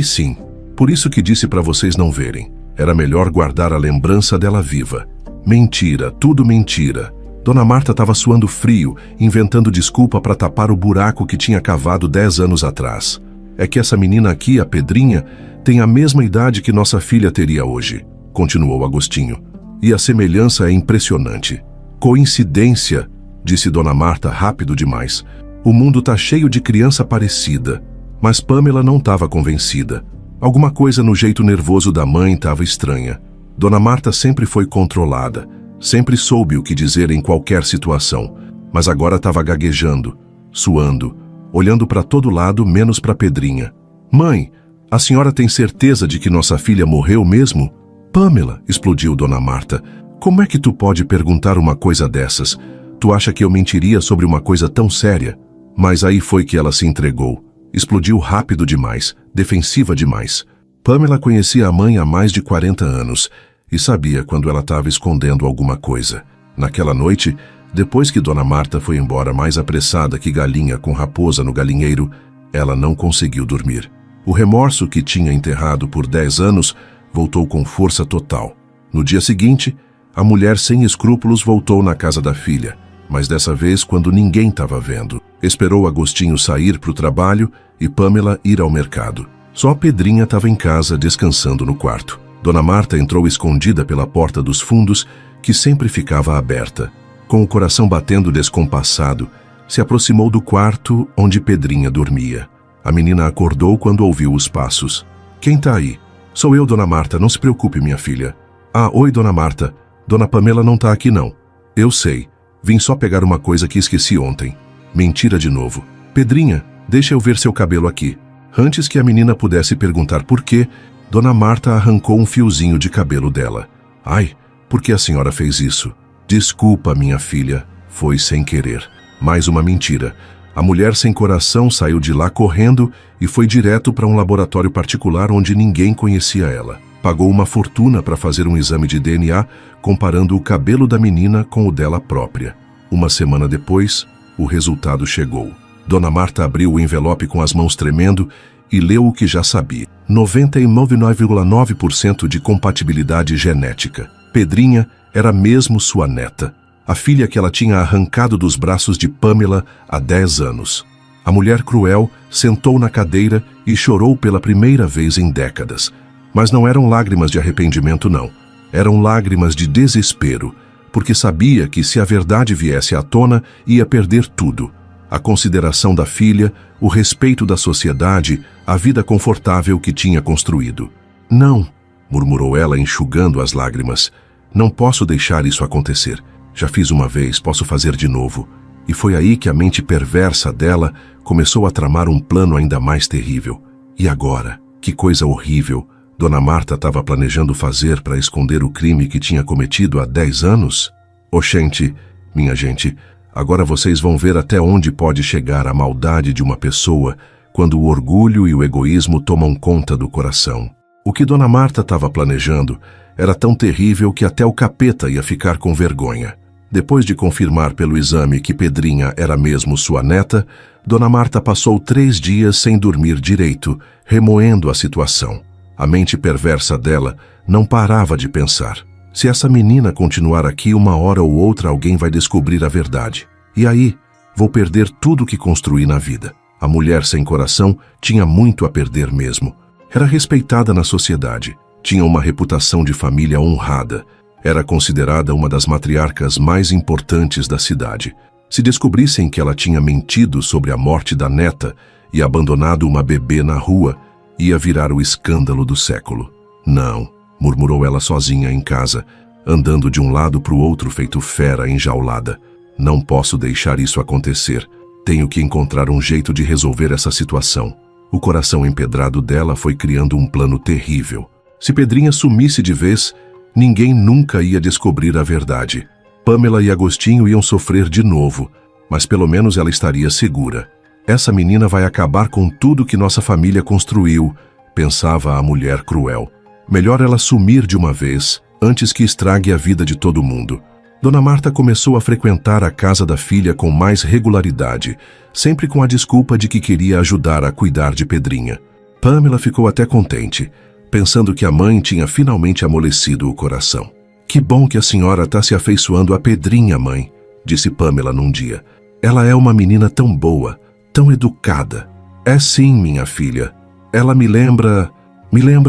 sim. Por isso que disse para vocês não verem. Era melhor guardar a lembrança dela viva. Mentira, tudo mentira. Dona Marta estava suando frio, inventando desculpa para tapar o buraco que tinha cavado 10 anos atrás. É que essa menina aqui, a Pedrinha, tem a mesma idade que nossa filha teria hoje, continuou Agostinho. E a semelhança é impressionante. Coincidência, disse Dona Marta rápido demais. O mundo tá cheio de criança parecida. Mas Pamela não estava convencida. Alguma coisa no jeito nervoso da mãe estava estranha. Dona Marta sempre foi controlada, sempre soube o que dizer em qualquer situação, mas agora estava gaguejando, suando, olhando para todo lado menos para Pedrinha. Mãe, a senhora tem certeza de que nossa filha morreu mesmo? Pamela, explodiu Dona Marta, como é que tu pode perguntar uma coisa dessas? Tu acha que eu mentiria sobre uma coisa tão séria? Mas aí foi que ela se entregou. Explodiu rápido demais, defensiva demais. Pamela conhecia a mãe há mais de 40 anos e sabia quando ela estava escondendo alguma coisa. Naquela noite, depois que Dona Marta foi embora mais apressada que galinha com raposa no galinheiro, ela não conseguiu dormir. O remorso que tinha enterrado por 10 anos voltou com força total. No dia seguinte, a mulher sem escrúpulos voltou na casa da filha, mas dessa vez quando ninguém estava vendo. Esperou Agostinho sair para o trabalho e Pamela ir ao mercado. Só a Pedrinha estava em casa, descansando no quarto. Dona Marta entrou escondida pela porta dos fundos, que sempre ficava aberta. Com o coração batendo descompassado, se aproximou do quarto onde Pedrinha dormia. A menina acordou quando ouviu os passos. Quem tá aí? Sou eu, Dona Marta, não se preocupe, minha filha. Ah, oi, Dona Marta. Dona Pamela não tá aqui, não. Eu sei. Vim só pegar uma coisa que esqueci ontem. Mentira de novo. Pedrinha, deixa eu ver seu cabelo aqui. Antes que a menina pudesse perguntar por quê, Dona Marta arrancou um fiozinho de cabelo dela. Ai, por que a senhora fez isso? Desculpa, minha filha. Foi sem querer. Mais uma mentira. A mulher sem coração saiu de lá correndo e foi direto para um laboratório particular onde ninguém conhecia ela. Pagou uma fortuna para fazer um exame de DNA, comparando o cabelo da menina com o dela própria. Uma semana depois, o resultado chegou. Dona Marta abriu o envelope com as mãos tremendo e leu o que já sabia. 99,9% de compatibilidade genética. Pedrinha era mesmo sua neta, a filha que ela tinha arrancado dos braços de Pamela há 10 anos. A mulher cruel sentou na cadeira e chorou pela primeira vez em décadas. Mas não eram lágrimas de arrependimento, não. Eram lágrimas de desespero, porque sabia que se a verdade viesse à tona, ia perder tudo. A consideração da filha, o respeito da sociedade, a vida confortável que tinha construído. Não, murmurou ela enxugando as lágrimas. Não posso deixar isso acontecer. Já fiz uma vez, posso fazer de novo. E foi aí que a mente perversa dela começou a tramar um plano ainda mais terrível. E agora? Que coisa horrível Dona Marta estava planejando fazer para esconder o crime que tinha cometido há 10 anos? Oxente, minha gente, agora vocês vão ver até onde pode chegar a maldade de uma pessoa quando o orgulho e o egoísmo tomam conta do coração. O que Dona Marta estava planejando era tão terrível que até o capeta ia ficar com vergonha. Depois de confirmar pelo exame que Pedrinha era mesmo sua neta, Dona Marta passou 3 dias sem dormir direito, remoendo a situação. A mente perversa dela não parava de pensar. Se essa menina continuar aqui, uma hora ou outra alguém vai descobrir a verdade. E aí, vou perder tudo que construí na vida. A mulher sem coração tinha muito a perder mesmo. Era respeitada na sociedade, tinha uma reputação de família honrada, era considerada uma das matriarcas mais importantes da cidade. Se descobrissem que ela tinha mentido sobre a morte da neta e abandonado uma bebê na rua, ia virar o escândalo do século. Não, murmurou ela sozinha em casa, andando de um lado para o outro feito fera enjaulada. Não posso deixar isso acontecer. Tenho que encontrar um jeito de resolver essa situação. O coração empedrado dela foi criando um plano terrível. Se Pedrinha sumisse de vez, ninguém nunca ia descobrir a verdade. Pamela e Agostinho iam sofrer de novo, mas pelo menos ela estaria segura. Essa menina vai acabar com tudo que nossa família construiu, pensava a mulher cruel. Melhor ela sumir de uma vez, antes que estrague a vida de todo mundo. Dona Marta começou a frequentar a casa da filha com mais regularidade, sempre com a desculpa de que queria ajudar a cuidar de Pedrinha. Pamela ficou até contente, pensando que a mãe tinha finalmente amolecido o coração. Que bom que a senhora está se afeiçoando a Pedrinha, mãe, disse Pamela num dia. Ela é uma menina tão boa, tão educada. É sim, minha filha. Ela me lembra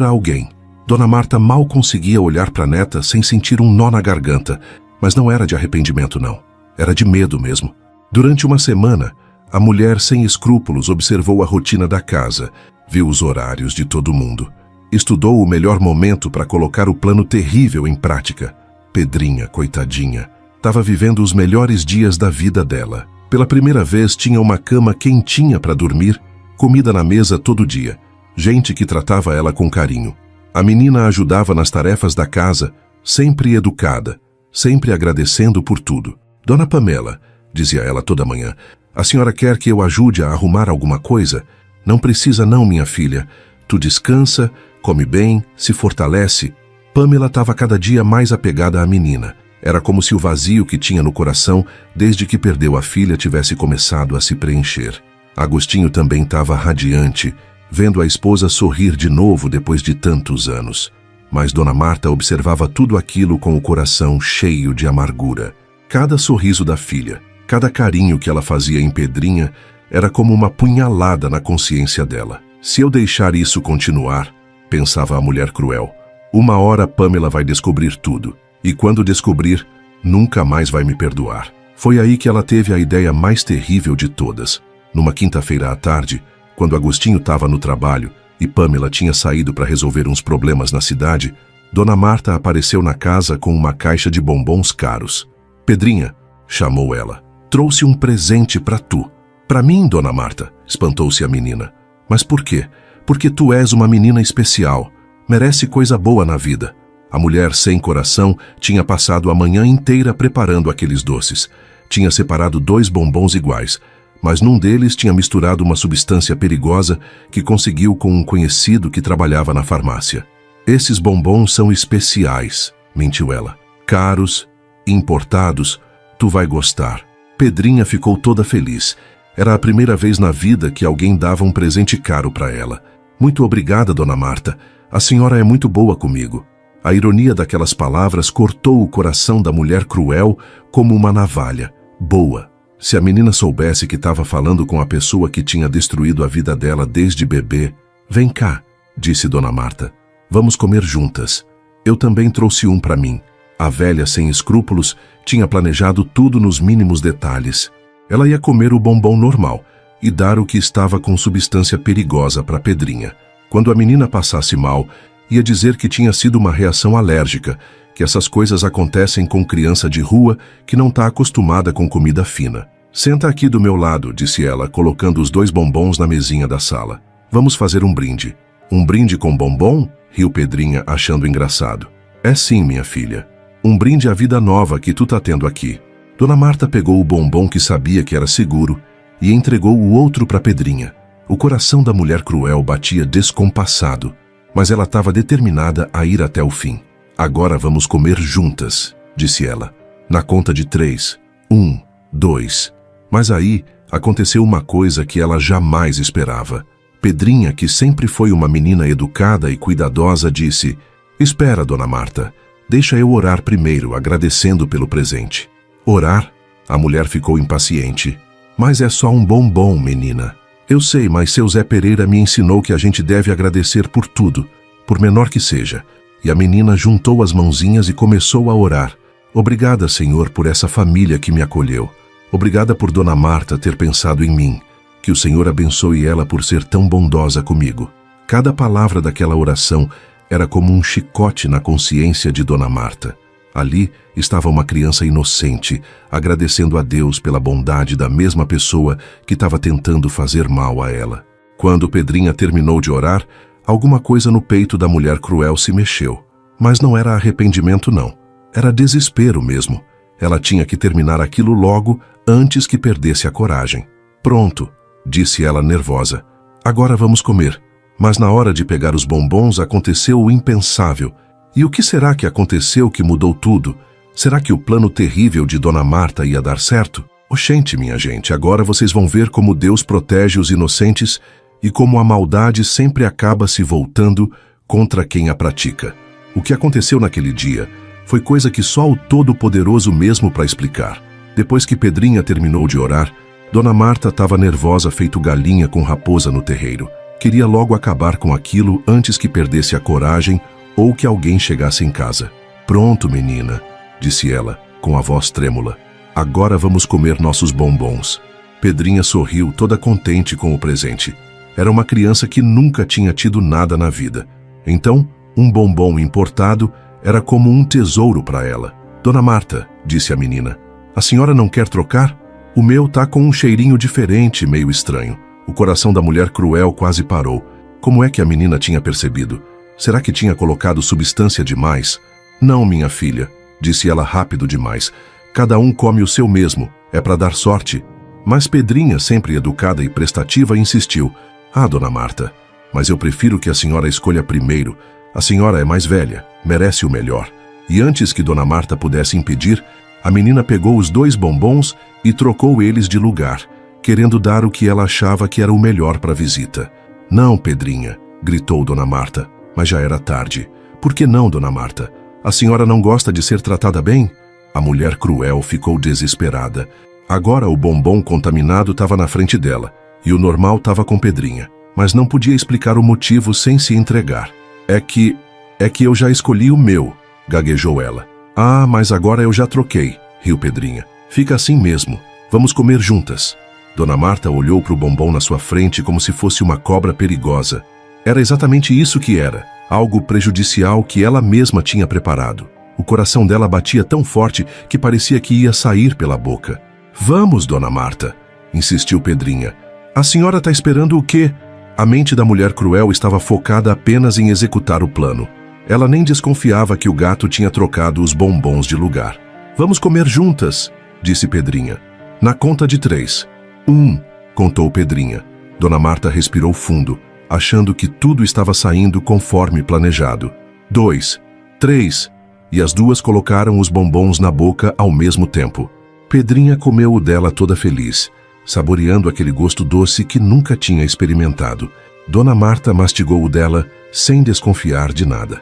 alguém. Dona Marta mal conseguia olhar para a neta sem sentir um nó na garganta, mas não era de arrependimento, não. Era de medo mesmo. Durante uma semana, a mulher sem escrúpulos observou a rotina da casa, viu os horários de todo mundo. Estudou o melhor momento para colocar o plano terrível em prática. Pedrinha, coitadinha, estava vivendo os melhores dias da vida dela. Pela primeira vez tinha uma cama quentinha para dormir, comida na mesa todo dia, gente que tratava ela com carinho. A menina ajudava nas tarefas da casa, sempre educada, sempre agradecendo por tudo. Dona Pamela, dizia ela toda manhã, a senhora quer que eu ajude a arrumar alguma coisa? Não precisa não, minha filha. Tu descansa, come bem, se fortalece. Pamela estava cada dia mais apegada à menina. Era como se o vazio que tinha no coração, desde que perdeu a filha, tivesse começado a se preencher. Agostinho também estava radiante, vendo a esposa sorrir de novo depois de tantos anos. Mas Dona Marta observava tudo aquilo com o coração cheio de amargura. Cada sorriso da filha, cada carinho que ela fazia em Pedrinha, era como uma punhalada na consciência dela. Se eu deixar isso continuar, pensava a mulher cruel, uma hora Pamela vai descobrir tudo. E quando descobrir, nunca mais vai me perdoar. Foi aí que ela teve a ideia mais terrível de todas. Numa quinta-feira à tarde, quando Agostinho estava no trabalho e Pamela tinha saído para resolver uns problemas na cidade, Dona Marta apareceu na casa com uma caixa de bombons caros. Pedrinha, chamou ela, trouxe um presente para tu. Para mim, Dona Marta, espantou-se a menina. Mas por quê? Porque tu és uma menina especial. Merece coisa boa na vida. A mulher sem coração tinha passado a manhã inteira preparando aqueles doces. Tinha separado 2 bombons iguais, mas num deles tinha misturado uma substância perigosa que conseguiu com um conhecido que trabalhava na farmácia. Esses bombons são especiais, mentiu ela. Caros, importados, tu vai gostar. Pedrinha ficou toda feliz. Era a primeira vez na vida que alguém dava um presente caro para ela. Muito obrigada, Dona Marta. A senhora é muito boa comigo. A ironia daquelas palavras cortou o coração da mulher cruel como uma navalha. Boa. Se a menina soubesse que estava falando com a pessoa que tinha destruído a vida dela desde bebê. Vem cá, disse Dona Marta. Vamos comer juntas. Eu também trouxe um para mim. A velha, sem escrúpulos, tinha planejado tudo nos mínimos detalhes. Ela ia comer o bombom normal e dar o que estava com substância perigosa para Pedrinha. Quando a menina passasse mal, ia dizer que tinha sido uma reação alérgica, que essas coisas acontecem com criança de rua que não está acostumada com comida fina. Senta aqui do meu lado, disse ela, colocando os 2 bombons na mesinha da sala. Vamos fazer um brinde. Um brinde com bombom? Riu Pedrinha, achando engraçado. É sim, minha filha. Um brinde à vida nova que tu tá tendo aqui. Dona Marta pegou o bombom que sabia que era seguro e entregou o outro para Pedrinha. O coração da mulher cruel batia descompassado, mas ela estava determinada a ir até o fim. Agora vamos comer juntas, disse ela. Na conta de 3. 1, 2. Mas aí aconteceu uma coisa que ela jamais esperava. Pedrinha, que sempre foi uma menina educada e cuidadosa, disse: Espera, Dona Marta. Deixa eu orar primeiro, agradecendo pelo presente. Orar? A mulher ficou impaciente. Mas é só um bombom, menina. Eu sei, mas seu Zé Pereira me ensinou que a gente deve agradecer por tudo, por menor que seja. E a menina juntou as mãozinhas e começou a orar. Obrigada, Senhor, por essa família que me acolheu. Obrigada por Dona Marta ter pensado em mim. Que o Senhor abençoe ela por ser tão bondosa comigo. Cada palavra daquela oração era como um chicote na consciência de Dona Marta. Ali estava uma criança inocente, agradecendo a Deus pela bondade da mesma pessoa que estava tentando fazer mal a ela. Quando Pedrinha terminou de orar, alguma coisa no peito da mulher cruel se mexeu. Mas não era arrependimento, não. Era desespero mesmo. Ela tinha que terminar aquilo logo, antes que perdesse a coragem. Pronto, disse ela nervosa. Agora vamos comer. Mas na hora de pegar os bombons aconteceu o impensável. E o que será que aconteceu que mudou tudo? Será que o plano terrível de Dona Marta ia dar certo? Oxente, minha gente, agora vocês vão ver como Deus protege os inocentes e como a maldade sempre acaba se voltando contra quem a pratica. O que aconteceu naquele dia foi coisa que só o Todo-Poderoso mesmo para explicar. Depois que Pedrinha terminou de orar, Dona Marta estava nervosa feito galinha com raposa no terreiro. Queria logo acabar com aquilo antes que perdesse a coragem ou que alguém chegasse em casa. Pronto, menina, disse ela, com a voz trêmula. Agora vamos comer nossos bombons. Pedrinha sorriu, toda contente com o presente. Era uma criança que nunca tinha tido nada na vida. Então, um bombom importado era como um tesouro para ela. Dona Marta, disse a menina, a senhora não quer trocar? O meu tá com um cheirinho diferente, meio estranho. O coração da mulher cruel quase parou. Como é que a menina tinha percebido? Será que tinha colocado substância demais? Não, minha filha, disse ela rápido demais. Cada um come o seu mesmo, é para dar sorte. Mas Pedrinha, sempre educada e prestativa, insistiu. Ah, Dona Marta, mas eu prefiro que a senhora escolha primeiro. A senhora é mais velha, merece o melhor. E antes que Dona Marta pudesse impedir, a menina pegou os 2 bombons e trocou eles de lugar, querendo dar o que ela achava que era o melhor para a visita. Não, Pedrinha, gritou Dona Marta, mas já era tarde. Por que não, Dona Marta? A senhora não gosta de ser tratada bem? A mulher cruel ficou desesperada. Agora o bombom contaminado estava na frente dela, e o normal estava com Pedrinha, mas não podia explicar o motivo sem se entregar. É que eu já escolhi o meu, gaguejou ela. Ah, mas agora eu já troquei, riu Pedrinha. Fica assim mesmo, vamos comer juntas. Dona Marta olhou para o bombom na sua frente como se fosse uma cobra perigosa. Era exatamente isso que era, algo prejudicial que ela mesma tinha preparado. O coração dela batia tão forte que parecia que ia sair pela boca. Vamos, Dona Marta, insistiu Pedrinha. A senhora está esperando o quê? A mente da mulher cruel estava focada apenas em executar o plano. Ela nem desconfiava que o gato tinha trocado os bombons de lugar. Vamos comer juntas, disse Pedrinha. Na conta de 3. 1, contou Pedrinha. Dona Marta respirou fundo, achando que tudo estava saindo conforme planejado. 2, 3, e as duas colocaram os bombons na boca ao mesmo tempo. Pedrinha comeu o dela toda feliz, saboreando aquele gosto doce que nunca tinha experimentado. Dona Marta mastigou o dela sem desconfiar de nada.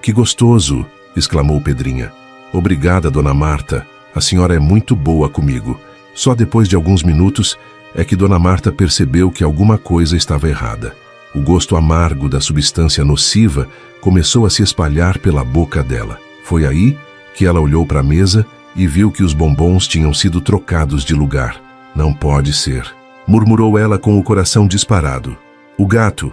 Que gostoso! Exclamou Pedrinha. Obrigada, Dona Marta. A senhora é muito boa comigo. Só depois de alguns minutos é que Dona Marta percebeu que alguma coisa estava errada. O gosto amargo da substância nociva começou a se espalhar pela boca dela. Foi aí que ela olhou para a mesa e viu que os bombons tinham sido trocados de lugar. Não pode ser, murmurou ela com o coração disparado. O gato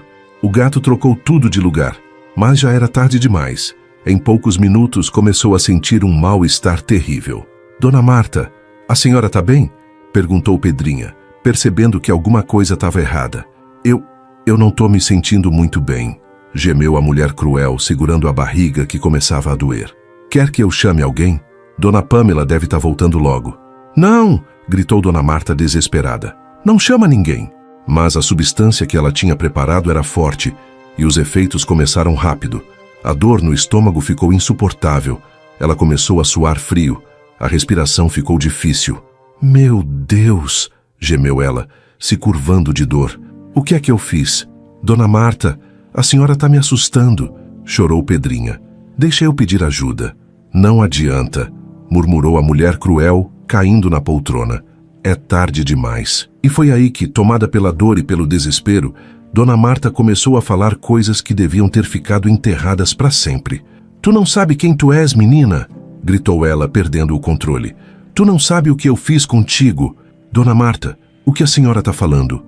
trocou tudo de lugar, mas já era tarde demais. Em poucos minutos começou a sentir um mal-estar terrível. Dona Marta, a senhora está bem? Perguntou Pedrinha, percebendo que alguma coisa estava errada. Eu não estou me sentindo muito bem, gemeu a mulher cruel, segurando a barriga que começava a doer. Quer que eu chame alguém? Dona Pamela deve estar voltando logo. Não! Gritou Dona Marta desesperada. Não chama ninguém. Mas a substância que ela tinha preparado era forte e os efeitos começaram rápido. A dor no estômago ficou insuportável. Ela começou a suar frio. A respiração ficou difícil. Meu Deus! Gemeu ela, se curvando de dor. O que é que eu fiz? Dona Marta, a senhora está me assustando, chorou Pedrinha. Deixa eu pedir ajuda. Não adianta, murmurou a mulher cruel, caindo na poltrona. É tarde demais. E foi aí que, tomada pela dor e pelo desespero, Dona Marta começou a falar coisas que deviam ter ficado enterradas para sempre. Tu não sabe quem tu és, menina? Gritou ela, perdendo o controle. Tu não sabe o que eu fiz contigo. Dona Marta, o que a senhora está falando?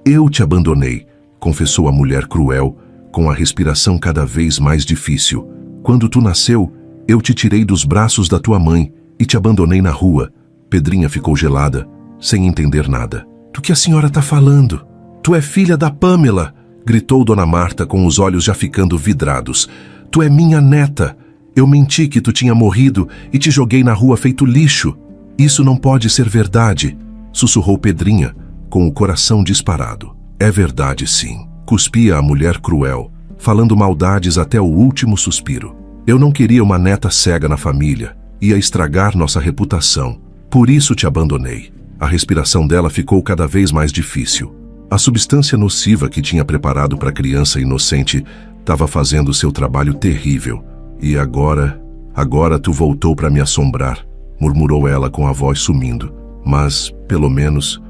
Eu te abandonei, confessou a mulher cruel, com a respiração cada vez mais difícil. Quando tu nasceu, eu te tirei dos braços da tua mãe e te abandonei na rua. Pedrinha ficou gelada, sem entender nada. Do que a senhora está falando? Tu é filha da Pamela, gritou Dona Marta com os olhos já ficando vidrados. Tu é minha neta. Eu menti que tu tinha morrido e te joguei na rua feito lixo. Isso não pode ser verdade, sussurrou Pedrinha, com o coração disparado. É verdade, sim, cuspia a mulher cruel, falando maldades até o último suspiro. Eu não queria uma neta cega na família, ia estragar nossa reputação. Por isso te abandonei. A respiração dela ficou cada vez mais difícil. A substância nociva que tinha preparado para a criança inocente estava fazendo seu trabalho terrível. E agora tu voltou para me assombrar, murmurou ela com a voz sumindo. Mas, pelo menos,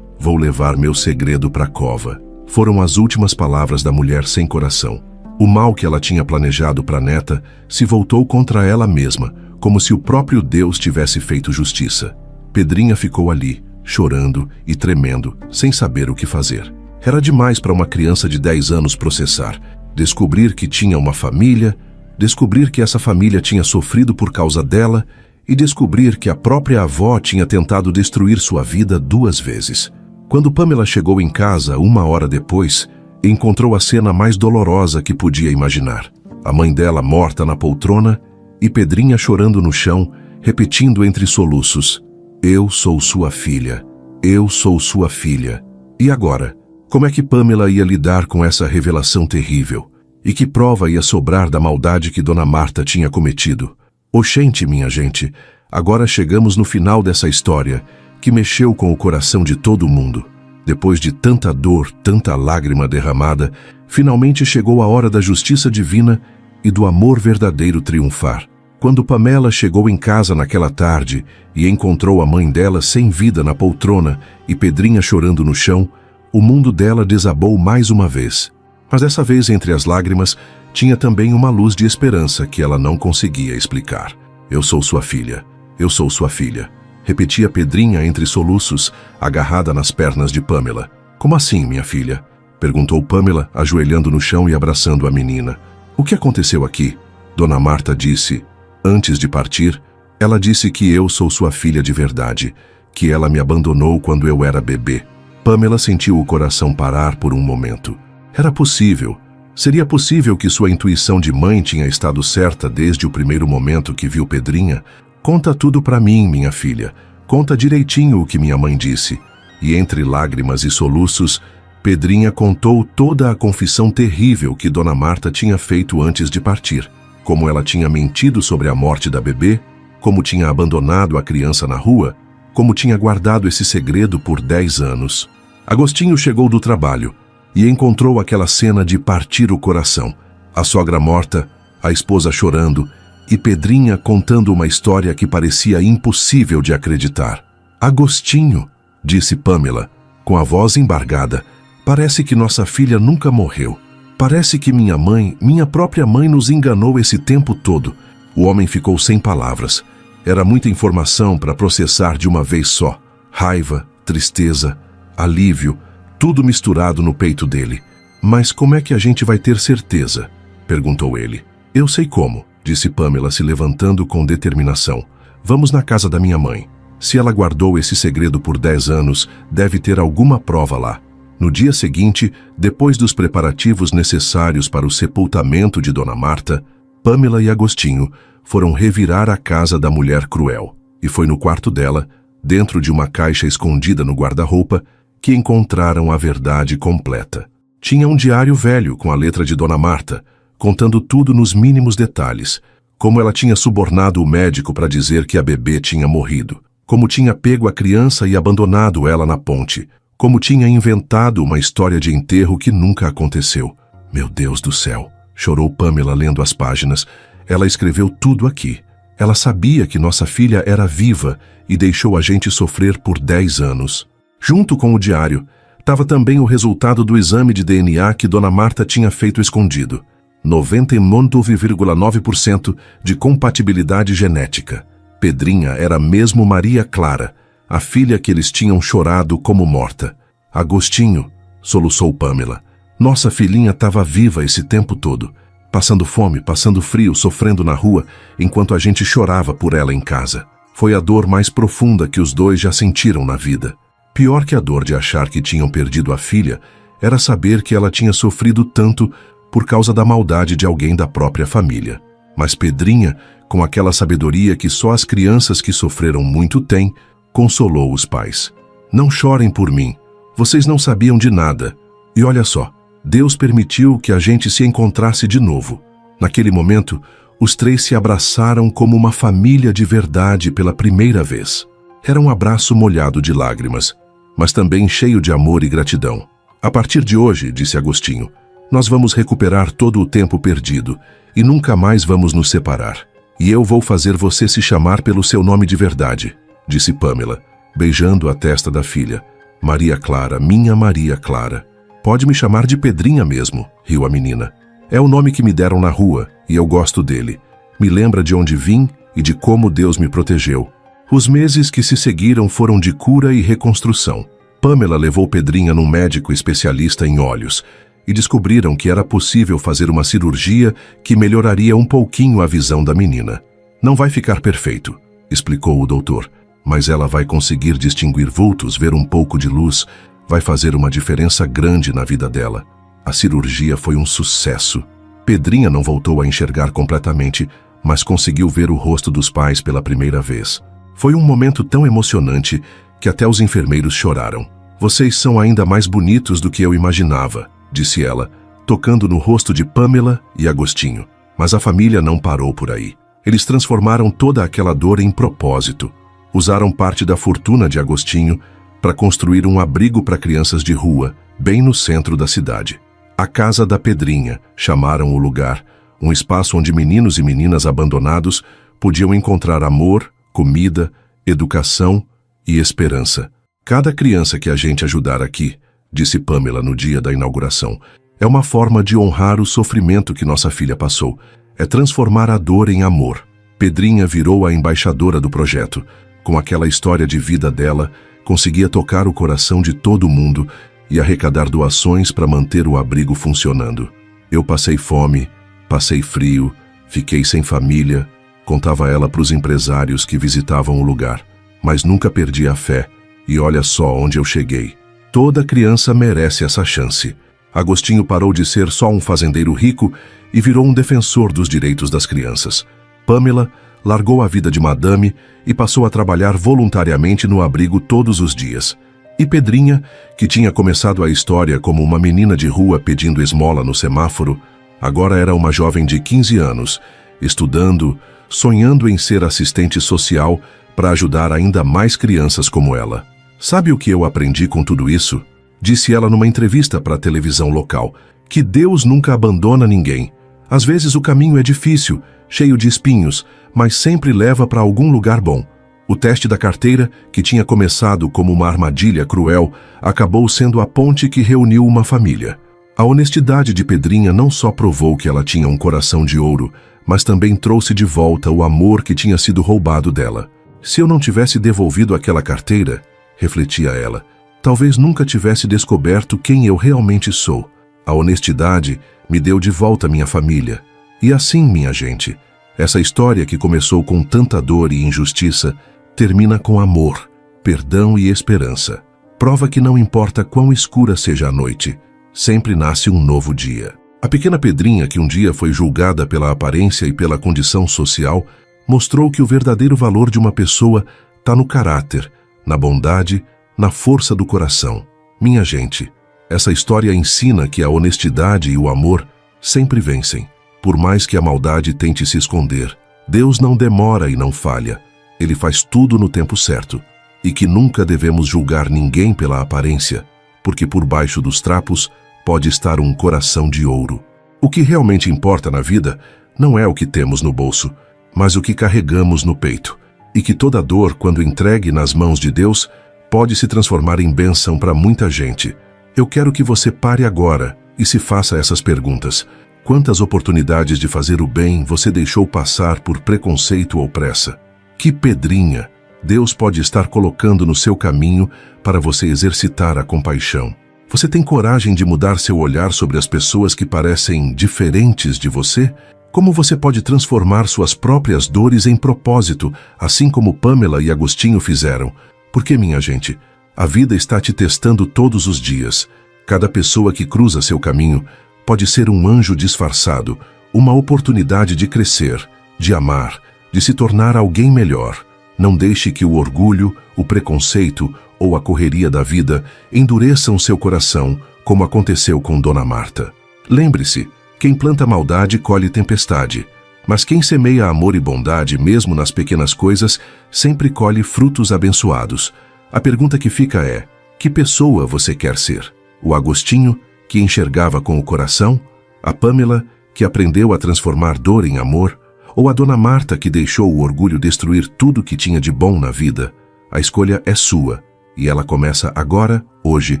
vou levar meu segredo para a cova. Foram as últimas palavras da mulher sem coração. O mal que ela tinha planejado para a neta se voltou contra ela mesma, como se o próprio Deus tivesse feito justiça. Pedrinha ficou ali, chorando e tremendo, sem saber o que fazer. Era demais para uma criança de 10 anos processar, descobrir que tinha uma família, descobrir que essa família tinha sofrido por causa dela e descobrir que a própria avó tinha tentado destruir sua vida 2 vezes. Quando Pamela chegou em casa 1 hora depois, encontrou a cena mais dolorosa que podia imaginar. A mãe dela morta na poltrona e Pedrinha chorando no chão, repetindo entre soluços: Eu sou sua filha. Eu sou sua filha. E agora? Como é que Pamela ia lidar com essa revelação terrível? E que prova ia sobrar da maldade que Dona Marta tinha cometido? Oxente, minha gente, agora chegamos no final dessa história, que mexeu com o coração de todo mundo. Depois de tanta dor, tanta lágrima derramada, finalmente chegou a hora da justiça divina e do amor verdadeiro triunfar. Quando Pamela chegou em casa naquela tarde e encontrou a mãe dela sem vida na poltrona e Pedrinha chorando no chão, o mundo dela desabou mais uma vez. Mas dessa vez, entre as lágrimas, tinha também uma luz de esperança que ela não conseguia explicar. Eu sou sua filha. Eu sou sua filha. Repetia Pedrinha entre soluços, agarrada nas pernas de Pamela. Como assim, minha filha? Perguntou Pamela, ajoelhando no chão e abraçando a menina. O que aconteceu aqui? Dona Marta disse. Antes de partir, ela disse que eu sou sua filha de verdade, que ela me abandonou quando eu era bebê. Pamela sentiu o coração parar por um momento. Era possível. Seria possível que sua intuição de mãe tinha estado certa desde o primeiro momento que viu Pedrinha? Conta tudo para mim, minha filha. Conta direitinho o que minha mãe disse. E entre lágrimas e soluços, Pedrinha contou toda a confissão terrível que Dona Marta tinha feito antes de partir. Como ela tinha mentido sobre a morte da bebê, como tinha abandonado a criança na rua, como tinha guardado esse segredo por 10 anos. Agostinho chegou do trabalho e encontrou aquela cena de partir o coração. A sogra morta, a esposa chorando e Pedrinha contando uma história que parecia impossível de acreditar. Agostinho, disse Pamela, com a voz embargada, parece que nossa filha nunca morreu. Parece que minha própria mãe nos enganou esse tempo todo. O homem ficou sem palavras. Era muita informação para processar de uma vez só. Raiva, tristeza, alívio, tudo misturado no peito dele. Mas como é que a gente vai ter certeza? Perguntou ele. Eu sei como, disse Pamela se levantando com determinação. Vamos na casa da minha mãe. Se ela guardou esse segredo por 10 anos, deve ter alguma prova lá. No dia seguinte, depois dos preparativos necessários para o sepultamento de Dona Marta, Pamela e Agostinho foram revirar a casa da mulher cruel. E foi no quarto dela, dentro de uma caixa escondida no guarda-roupa, que encontraram a verdade completa. Tinha um diário velho com a letra de Dona Marta, contando tudo nos mínimos detalhes, como ela tinha subornado o médico para dizer que a bebê tinha morrido, como tinha pego a criança e abandonado ela na ponte, como tinha inventado uma história de enterro que nunca aconteceu. Meu Deus do céu, chorou Pamela lendo as páginas. Ela escreveu tudo aqui. Ela sabia que nossa filha era viva e deixou a gente sofrer por 10 anos. Junto com o diário, estava também o resultado do exame de DNA que Dona Marta tinha feito escondido. 99,9% de compatibilidade genética. Pedrinha era mesmo Maria Clara, a filha que eles tinham chorado como morta. Agostinho, soluçou Pamela. Nossa filhinha estava viva esse tempo todo, passando fome, passando frio, sofrendo na rua, enquanto a gente chorava por ela em casa. Foi a dor mais profunda que os dois já sentiram na vida. Pior que a dor de achar que tinham perdido a filha, era saber que ela tinha sofrido tanto por causa da maldade de alguém da própria família. Mas Pedrinha, com aquela sabedoria que só as crianças que sofreram muito têm, consolou os pais. Não chorem por mim, vocês não sabiam de nada. E olha só, Deus permitiu que a gente se encontrasse de novo. Naquele momento, os três se abraçaram como uma família de verdade pela primeira vez. Era um abraço molhado de lágrimas, mas também cheio de amor e gratidão. A partir de hoje, disse Agostinho, nós vamos recuperar todo o tempo perdido e nunca mais vamos nos separar. E eu vou fazer você se chamar pelo seu nome de verdade, disse Pamela, beijando a testa da filha. Maria Clara, minha Maria Clara. Pode me chamar de Pedrinha mesmo, riu a menina. É o nome que me deram na rua e eu gosto dele. Me lembra de onde vim e de como Deus me protegeu. Os meses que se seguiram foram de cura e reconstrução. Pamela levou Pedrinha num médico especialista em olhos e descobriram que era possível fazer uma cirurgia que melhoraria um pouquinho a visão da menina. Não vai ficar perfeito, explicou o doutor, mas ela vai conseguir distinguir vultos, ver um pouco de luz, vai fazer uma diferença grande na vida dela. A cirurgia foi um sucesso. Pedrinha não voltou a enxergar completamente, mas conseguiu ver o rosto dos pais pela primeira vez. Foi um momento tão emocionante que até os enfermeiros choraram. Vocês são ainda mais bonitos do que eu imaginava, disse ela, tocando no rosto de Pamela e Agostinho. Mas a família não parou por aí. Eles transformaram toda aquela dor em propósito. Usaram parte da fortuna de Agostinho para construir um abrigo para crianças de rua, bem no centro da cidade. A Casa da Pedrinha, chamaram o lugar, um espaço onde meninos e meninas abandonados podiam encontrar amor, comida, educação e esperança. Cada criança que a gente ajudar aqui, disse Pamela no dia da inauguração, é uma forma de honrar o sofrimento que nossa filha passou. É transformar a dor em amor. Pedrinha virou a embaixadora do projeto. Com aquela história de vida dela, conseguia tocar o coração de todo mundo e arrecadar doações para manter o abrigo funcionando. Eu passei fome, passei frio, fiquei sem família, contava ela para os empresários que visitavam o lugar, mas nunca perdi a fé, e olha só onde eu cheguei. Toda criança merece essa chance. Agostinho parou de ser só um fazendeiro rico e virou um defensor dos direitos das crianças. Pamela largou a vida de madame e passou a trabalhar voluntariamente no abrigo todos os dias. E Pedrinha, que tinha começado a história como uma menina de rua pedindo esmola no semáforo, agora era uma jovem de 15 anos, estudando, sonhando em ser assistente social para ajudar ainda mais crianças como ela. Sabe o que eu aprendi com tudo isso? Disse ela numa entrevista para a televisão local, que Deus nunca abandona ninguém. Às vezes o caminho é difícil, cheio de espinhos, mas sempre leva para algum lugar bom. O teste da carteira, que tinha começado como uma armadilha cruel, acabou sendo a ponte que reuniu uma família. A honestidade de Pedrinha não só provou que ela tinha um coração de ouro, mas também trouxe de volta o amor que tinha sido roubado dela. Se eu não tivesse devolvido aquela carteira, refletia ela, talvez nunca tivesse descoberto quem eu realmente sou. A honestidade me deu de volta minha família. E assim, minha gente, essa história que começou com tanta dor e injustiça, termina com amor, perdão e esperança. Prova que não importa quão escura seja a noite, sempre nasce um novo dia. A pequena Pedrinha, que um dia foi julgada pela aparência e pela condição social, mostrou que o verdadeiro valor de uma pessoa está no caráter, na bondade, na força do coração. Minha gente, essa história ensina que a honestidade e o amor sempre vencem. Por mais que a maldade tente se esconder, Deus não demora e não falha. Ele faz tudo no tempo certo. E que nunca devemos julgar ninguém pela aparência, porque por baixo dos trapos pode estar um coração de ouro. O que realmente importa na vida não é o que temos no bolso, mas o que carregamos no peito. E que toda dor, quando entregue nas mãos de Deus, pode se transformar em bênção para muita gente. Eu quero que você pare agora e se faça essas perguntas. Quantas oportunidades de fazer o bem você deixou passar por preconceito ou pressa? Que pedrinha Deus pode estar colocando no seu caminho para você exercitar a compaixão. Você tem coragem de mudar seu olhar sobre as pessoas que parecem diferentes de você? Como você pode transformar suas próprias dores em propósito, assim como Pamela e Agostinho fizeram? Porque, minha gente, a vida está te testando todos os dias. Cada pessoa que cruza seu caminho pode ser um anjo disfarçado, uma oportunidade de crescer, de amar, de se tornar alguém melhor. Não deixe que o orgulho, o preconceito ou a correria da vida endureçam seu coração, como aconteceu com Dona Marta. Lembre-se, quem planta maldade colhe tempestade, mas quem semeia amor e bondade, mesmo nas pequenas coisas, sempre colhe frutos abençoados. A pergunta que fica é: que pessoa você quer ser? O Agostinho, que enxergava com o coração? A Pamela, que aprendeu a transformar dor em amor? Ou a Dona Marta, que deixou o orgulho destruir tudo que tinha de bom na vida? A escolha é sua, e ela começa agora, hoje,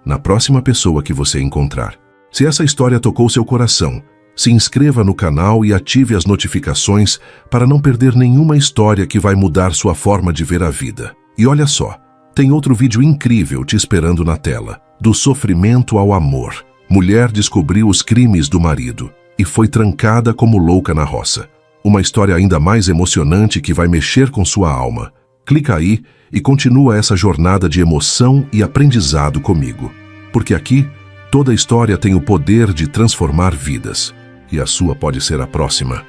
na próxima pessoa que você encontrar. Se essa história tocou seu coração, se inscreva no canal e ative as notificações para não perder nenhuma história que vai mudar sua forma de ver a vida. E olha só, tem outro vídeo incrível te esperando na tela. Do sofrimento ao amor. Mulher descobriu os crimes do marido e foi trancada como louca na roça. Uma história ainda mais emocionante que vai mexer com sua alma. Clica aí e continua essa jornada de emoção e aprendizado comigo. Porque aqui, toda história tem o poder de transformar vidas. E a sua pode ser a próxima.